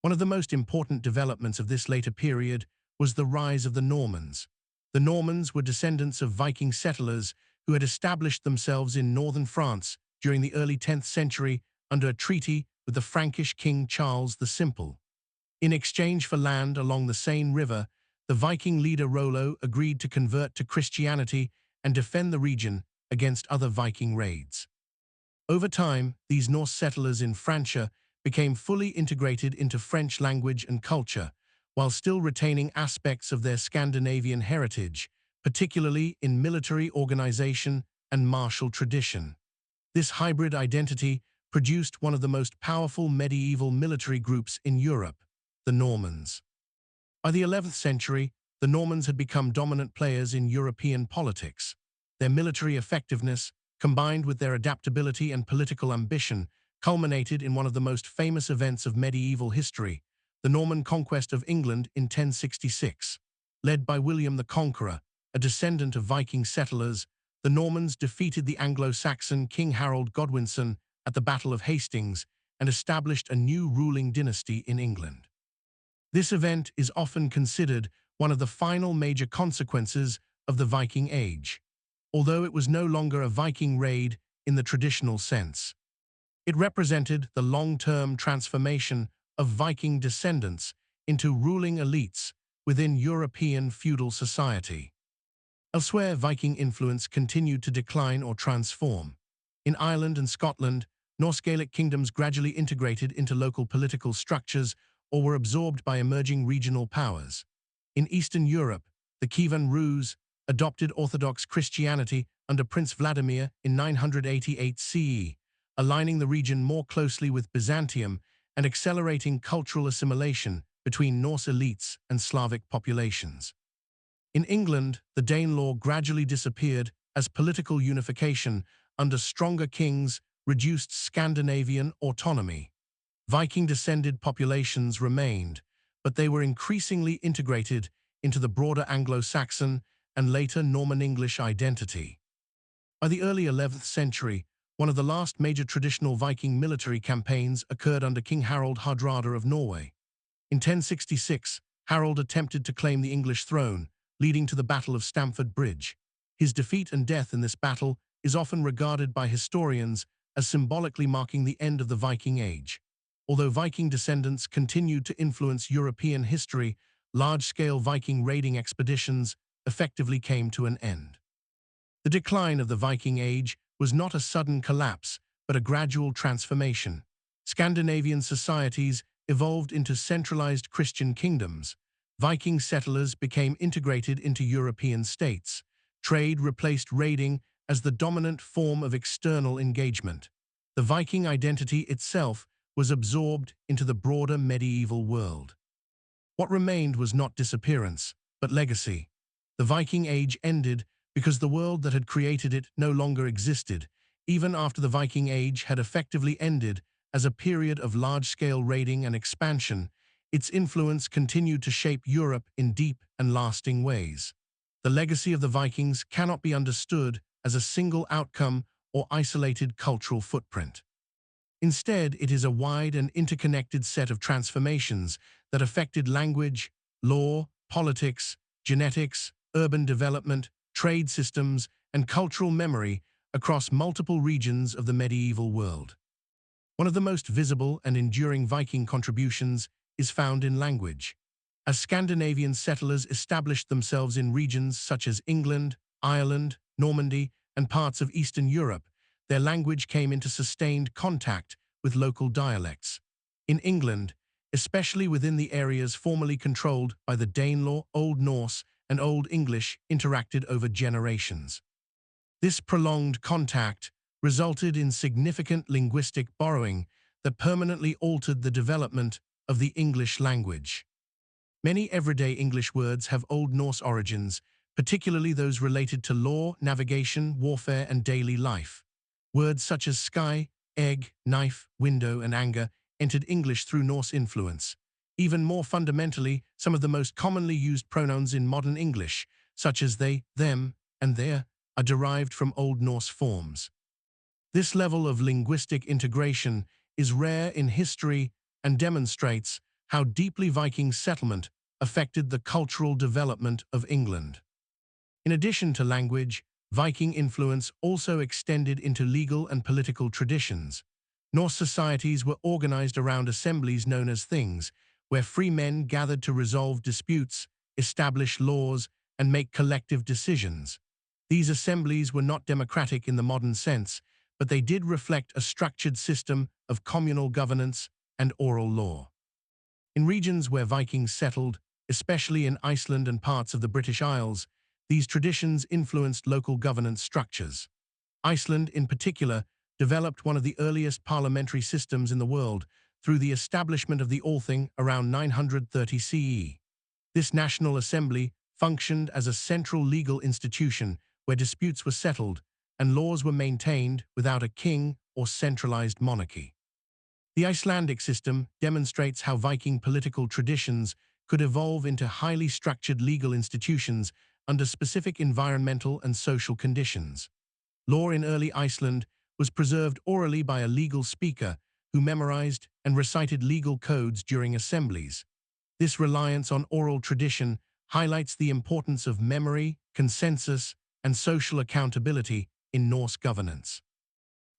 S1: One of the most important developments of this later period was the rise of the Normans. The Normans were descendants of Viking settlers who had established themselves in northern France during the early 10th century under a treaty with the Frankish king Charles the Simple. In exchange for land along the Seine River, the Viking leader Rollo agreed to convert to Christianity and defend the region against other Viking raids. Over time, these Norse settlers in Francia became fully integrated into French language and culture, while still retaining aspects of their Scandinavian heritage, particularly in military organization and martial tradition. This hybrid identity produced one of the most powerful medieval military groups in Europe, the Normans. By the 11th century, the Normans had become dominant players in European politics. Their military effectiveness, combined with their adaptability and political ambition, culminated in one of the most famous events of medieval history, the Norman conquest of England in 1066. Led by William the Conqueror, a descendant of Viking settlers, the Normans defeated the Anglo-Saxon King Harold Godwinson at the Battle of Hastings and established a new ruling dynasty in England. This event is often considered one of the final major consequences of the Viking Age, although it was no longer a Viking raid in the traditional sense. It represented the long-term transformation of Viking descendants into ruling elites within European feudal society. Elsewhere, Viking influence continued to decline or transform. In Ireland and Scotland, Norse Gaelic kingdoms gradually integrated into local political structures or were absorbed by emerging regional powers. In Eastern Europe, the Kievan Rus adopted Orthodox Christianity under Prince Vladimir in 988 CE, aligning the region more closely with Byzantium and accelerating cultural assimilation between Norse elites and Slavic populations. In England, the Danelaw gradually disappeared as political unification under stronger kings reduced Scandinavian autonomy. Viking-descended populations remained, but they were increasingly integrated into the broader Anglo-Saxon and later Norman English identity. By the early 11th century, one of the last major traditional Viking military campaigns occurred under King Harald Hardrada of Norway. In 1066, Harald attempted to claim the English throne, leading to the Battle of Stamford Bridge. His defeat and death in this battle is often regarded by historians as symbolically marking the end of the Viking Age. Although Viking descendants continued to influence European history, large-scale Viking raiding expeditions effectively came to an end. The decline of the Viking Age was not a sudden collapse, but a gradual transformation. Scandinavian societies evolved into centralized Christian kingdoms. Viking settlers became integrated into European states. Trade replaced raiding as the dominant form of external engagement. The Viking identity itself was absorbed into the broader medieval world. What remained was not disappearance, but legacy. The Viking Age ended because the world that had created it no longer existed, even after the Viking Age had effectively ended as a period of large-scale raiding and expansion. Its influence continued to shape Europe in deep and lasting ways. The legacy of the Vikings cannot be understood as a single outcome or isolated cultural footprint. Instead, it is a wide and interconnected set of transformations that affected language, law, politics, genetics, urban development, trade systems, and cultural memory across multiple regions of the medieval world. One of the most visible and enduring Viking contributions is found in language. As Scandinavian settlers established themselves in regions such as England, Ireland, Normandy, and parts of Eastern Europe, their language came into sustained contact with local dialects. In England, especially within the areas formerly controlled by the Danelaw, Old Norse, and Old English interacted over generations. This prolonged contact resulted in significant linguistic borrowing that permanently altered the development of the English language. Many everyday English words have Old Norse origins, particularly those related to law, navigation, warfare, and daily life. Words such as sky, egg, knife, window, and anger entered English through Norse influence. Even more fundamentally, some of the most commonly used pronouns in modern English, such as they, them, and their, are derived from Old Norse forms. This level of linguistic integration is rare in history and demonstrates how deeply Viking settlement affected the cultural development of England. In addition to language, Viking influence also extended into legal and political traditions. Norse societies were organized around assemblies known as things, where free men gathered to resolve disputes, establish laws, and make collective decisions. These assemblies were not democratic in the modern sense, but they did reflect a structured system of communal governance and oral law. In regions where Vikings settled, especially in Iceland and parts of the British Isles, these traditions influenced local governance structures. Iceland, in particular, developed one of the earliest parliamentary systems in the world through the establishment of the Althing around 930 CE. This national assembly functioned as a central legal institution where disputes were settled and laws were maintained without a king or centralized monarchy. The Icelandic system demonstrates how Viking political traditions could evolve into highly structured legal institutions under specific environmental and social conditions. Law in early Iceland was preserved orally by a legal speaker who memorized and recited legal codes during assemblies. This reliance on oral tradition highlights the importance of memory, consensus, and social accountability in Norse governance.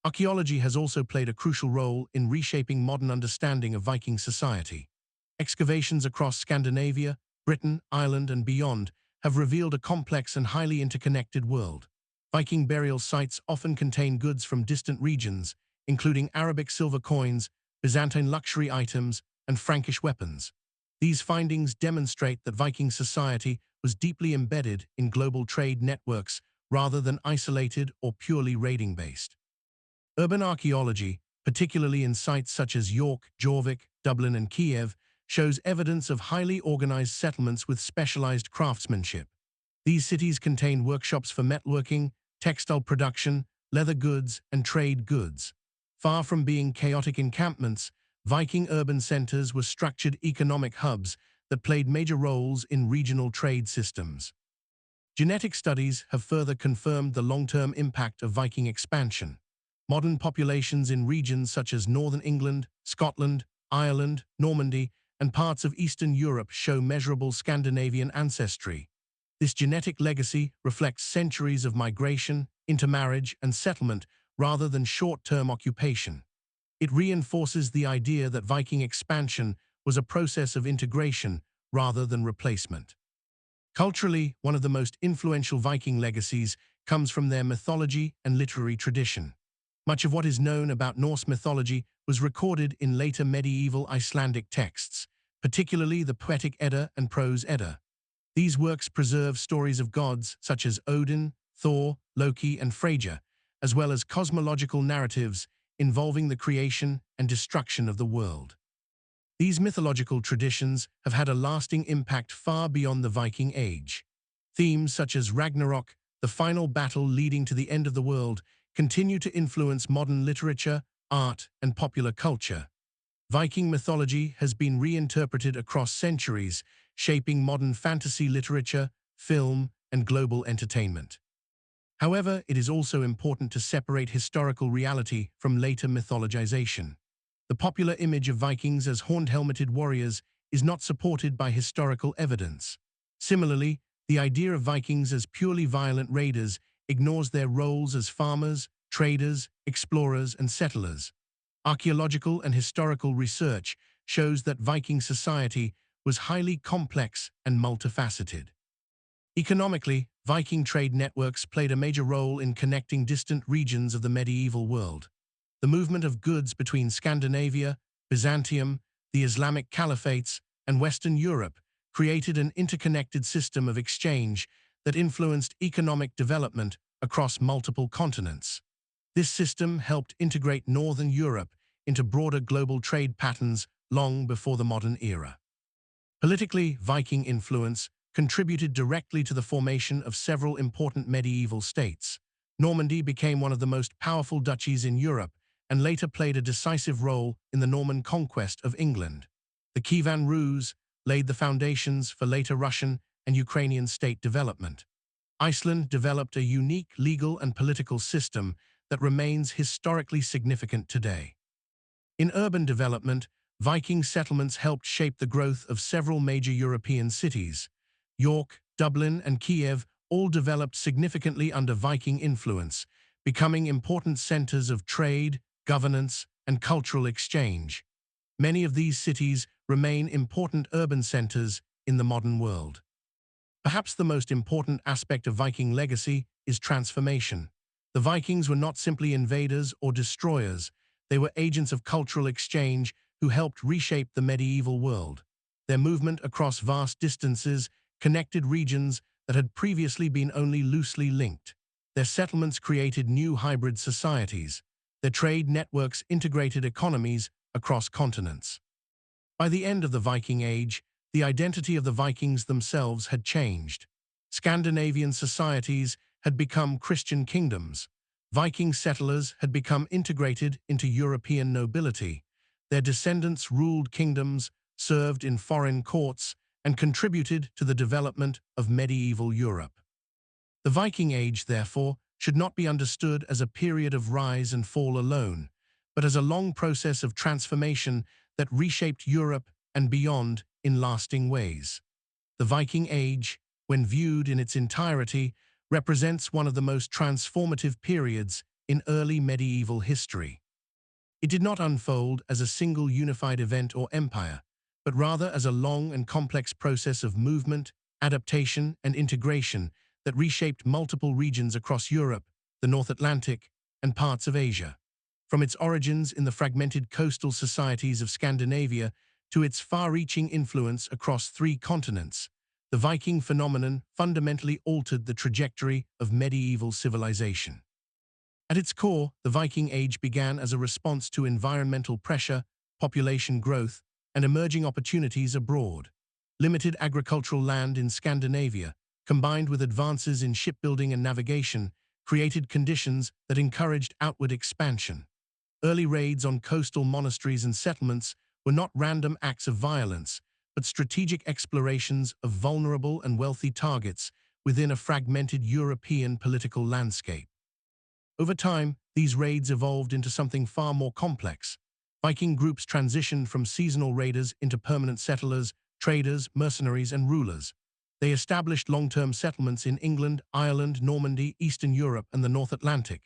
S1: Archaeology has also played a crucial role in reshaping modern understanding of Viking society. Excavations across Scandinavia, Britain, Ireland, and beyond have revealed a complex and highly interconnected world. Viking burial sites often contain goods from distant regions, including Arabic silver coins, Byzantine luxury items, and Frankish weapons. These findings demonstrate that Viking society was deeply embedded in global trade networks rather than isolated or purely raiding-based. Urban archaeology, particularly in sites such as York, Jorvik, Dublin, and Kiev, shows evidence of highly organized settlements with specialized craftsmanship. These cities contain workshops for metalworking, textile production, leather goods, and trade goods. Far from being chaotic encampments, Viking urban centers were structured economic hubs that played major roles in regional trade systems. Genetic studies have further confirmed the long-term impact of Viking expansion. Modern populations in regions such as northern England, Scotland, Ireland, Normandy, and parts of Eastern Europe show measurable Scandinavian ancestry. This genetic legacy reflects centuries of migration, intermarriage, and settlement rather than short-term occupation. It reinforces the idea that Viking expansion was a process of integration rather than replacement. Culturally, one of the most influential Viking legacies comes from their mythology and literary tradition. Much of what is known about Norse mythology was recorded in later medieval Icelandic texts, particularly the Poetic Edda and Prose Edda. These works preserve stories of gods such as Odin, Thor, Loki, and Freyja, as well as cosmological narratives involving the creation and destruction of the world. These mythological traditions have had a lasting impact far beyond the Viking Age. Themes such as Ragnarok, the final battle leading to the end of the world, continue to influence modern literature, art, and popular culture. Viking mythology has been reinterpreted across centuries, shaping modern fantasy literature, film, and global entertainment. However, it is also important to separate historical reality from later mythologization. The popular image of Vikings as horned-helmeted warriors is not supported by historical evidence. Similarly, the idea of Vikings as purely violent raiders ignores their roles as farmers, traders, explorers, and settlers. Archaeological and historical research shows that Viking society was highly complex and multifaceted. Economically, Viking trade networks played a major role in connecting distant regions of the medieval world. The movement of goods between Scandinavia, Byzantium, the Islamic caliphates, and Western Europe created an interconnected system of exchange that influenced economic development across multiple continents. This system helped integrate Northern Europe into broader global trade patterns long before the modern era. Politically, Viking influence contributed directly to the formation of several important medieval states. Normandy became one of the most powerful duchies in Europe and later played a decisive role in the Norman conquest of England. The Kievan Rus laid the foundations for later Russian and Ukrainian state development. Iceland developed a unique legal and political system that remains historically significant today. In urban development, Viking settlements helped shape the growth of several major European cities. York, Dublin, and Kiev all developed significantly under Viking influence, becoming important centers of trade, governance, and cultural exchange. Many of these cities remain important urban centers in the modern world. Perhaps the most important aspect of Viking legacy is transformation. The Vikings were not simply invaders or destroyers, they were agents of cultural exchange who helped reshape the medieval world. Their movement across vast distances connected regions that had previously been only loosely linked. Their settlements created new hybrid societies. Their trade networks integrated economies across continents. By the end of the Viking Age, the identity of the Vikings themselves had changed. Scandinavian societies had become Christian kingdoms. Viking settlers had become integrated into European nobility. Their descendants ruled kingdoms, served in foreign courts, and contributed to the development of medieval Europe. The Viking Age, therefore, should not be understood as a period of rise and fall alone, but as a long process of transformation that reshaped Europe and beyond in lasting ways. The Viking Age, when viewed in its entirety, represents one of the most transformative periods in early medieval history. It did not unfold as a single unified event or empire, but rather as a long and complex process of movement, adaptation, and integration that reshaped multiple regions across Europe, the North Atlantic, and parts of Asia. From its origins in the fragmented coastal societies of Scandinavia to its far-reaching influence across 3 continents, the Viking phenomenon fundamentally altered the trajectory of medieval civilization. At its core, the Viking Age began as a response to environmental pressure, population growth, and emerging opportunities abroad. Limited agricultural land in Scandinavia, combined with advances in shipbuilding and navigation, created conditions that encouraged outward expansion. Early raids on coastal monasteries and settlements were not random acts of violence, but strategic explorations of vulnerable and wealthy targets within a fragmented European political landscape. Over time, these raids evolved into something far more complex. Viking groups transitioned from seasonal raiders into permanent settlers, traders, mercenaries, and rulers. They established long-term settlements in England, Ireland, Normandy, Eastern Europe, and the North Atlantic.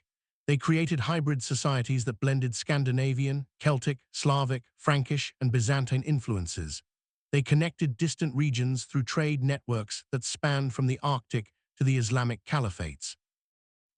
S1: They created hybrid societies that blended Scandinavian, Celtic, Slavic, Frankish, and Byzantine influences. They connected distant regions through trade networks that spanned from the Arctic to the Islamic caliphates.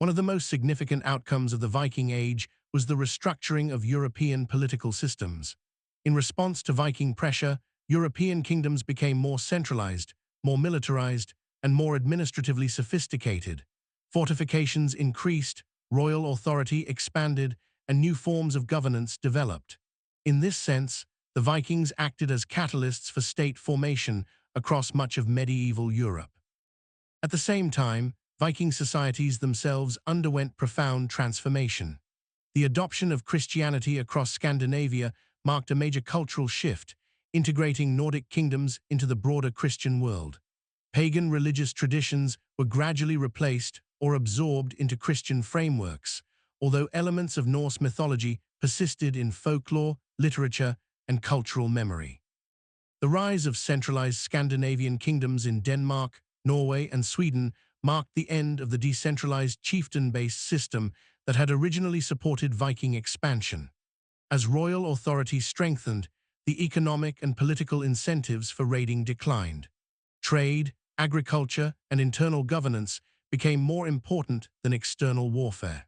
S1: One of the most significant outcomes of the Viking Age was the restructuring of European political systems. In response to Viking pressure, European kingdoms became more centralized, more militarized, and more administratively sophisticated. Fortifications increased, royal authority expanded, and new forms of governance developed. In this sense, the Vikings acted as catalysts for state formation across much of medieval Europe. At the same time, Viking societies themselves underwent profound transformation. The adoption of Christianity across Scandinavia marked a major cultural shift, integrating Nordic kingdoms into the broader Christian world. Pagan religious traditions were gradually replaced or absorbed into Christian frameworks, although elements of Norse mythology persisted in folklore, literature, and cultural memory. The rise of centralized Scandinavian kingdoms in Denmark, Norway, and Sweden marked the end of the decentralized chieftain-based system that had originally supported Viking expansion. As royal authority strengthened, the economic and political incentives for raiding declined. Trade, agriculture, and internal governance became more important than external warfare.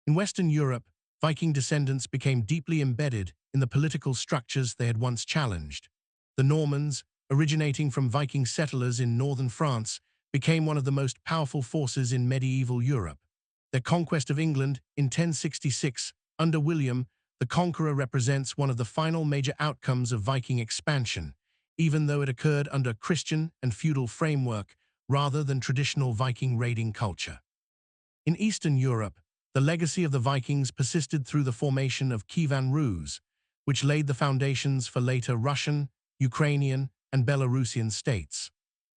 S1: In Western Europe, Viking descendants became deeply embedded in the political structures they had once challenged. The Normans, originating from Viking settlers in northern France, became one of the most powerful forces in medieval Europe. Their conquest of England in 1066 under William the Conqueror represents one of the final major outcomes of Viking expansion, even though it occurred under Christian and feudal framework rather than traditional Viking raiding culture. In Eastern Europe, the legacy of the Vikings persisted through the formation of Kievan Rus, which laid the foundations for later Russian, Ukrainian, and Belarusian states.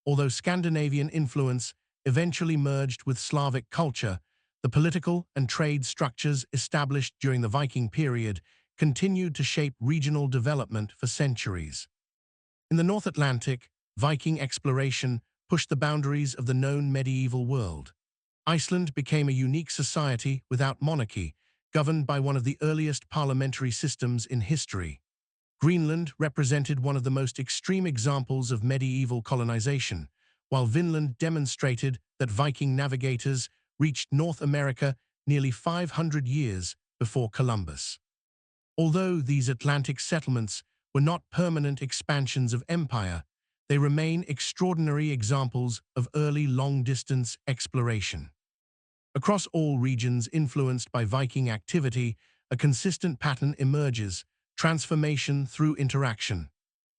S1: Although Scandinavian influence eventually merged with Slavic culture, the political and trade structures established during the Viking period continued to shape regional development for centuries. In the North Atlantic, Viking exploration pushed the boundaries of the known medieval world. Iceland became a unique society without monarchy, governed by one of the earliest parliamentary systems in history. Greenland represented one of the most extreme examples of medieval colonization, while Vinland demonstrated that Viking navigators reached North America nearly 500 years before Columbus. Although these Atlantic settlements were not permanent expansions of empire, they remain extraordinary examples of early long-distance exploration. Across all regions influenced by Viking activity, a consistent pattern emerges: transformation through interaction.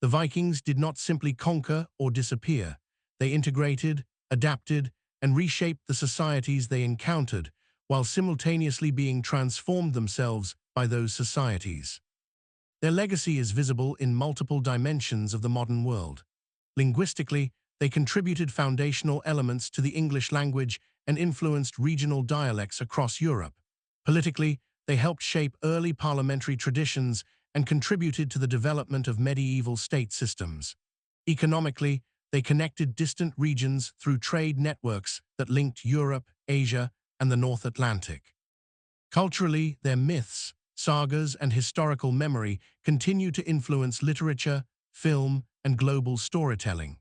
S1: The Vikings did not simply conquer or disappear. They integrated, adapted, and reshaped the societies they encountered, while simultaneously being transformed themselves by those societies. Their legacy is visible in multiple dimensions of the modern world. Linguistically, they contributed foundational elements to the English language and influenced regional dialects across Europe. Politically, they helped shape early parliamentary traditions and contributed to the development of medieval state systems. Economically, they connected distant regions through trade networks that linked Europe, Asia, and the North Atlantic. Culturally, their myths, sagas, and historical memory continue to influence literature, film, and global storytelling.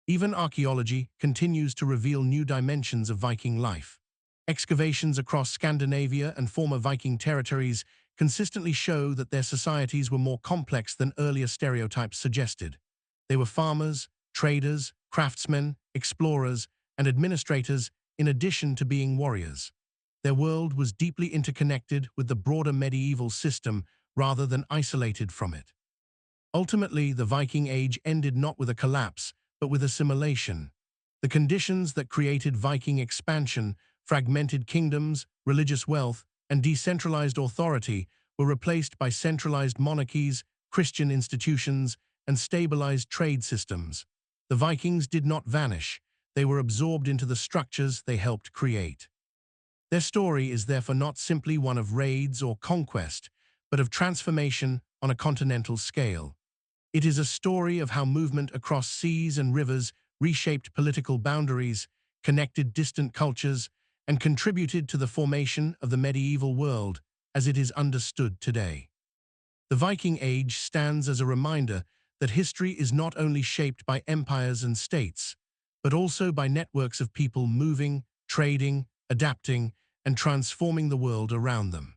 S1: Even archaeology continues to reveal new dimensions of Viking life. Excavations across Scandinavia and former Viking territories consistently show that their societies were more complex than earlier stereotypes suggested. They were farmers, traders, craftsmen, explorers, and administrators in addition to being warriors. Their world was deeply interconnected with the broader medieval system rather than isolated from it. Ultimately, the Viking Age ended not with a collapse, but with assimilation. The conditions that created Viking expansion, fragmented kingdoms, religious wealth, and decentralized authority were replaced by centralized monarchies, Christian institutions, and stabilized trade systems. The Vikings did not vanish. They were absorbed into the structures they helped create. Their story is therefore not simply one of raids or conquest, but of transformation on a continental scale. It is a story of how movement across seas and rivers reshaped political boundaries, connected distant cultures, and contributed to the formation of the medieval world as it is understood today. The Viking Age stands as a reminder that history is not only shaped by empires and states, but also by networks of people moving, trading, adapting, and transforming the world around them.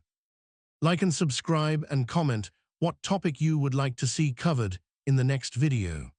S1: Like and subscribe and comment what topic you would like to see covered in the next video.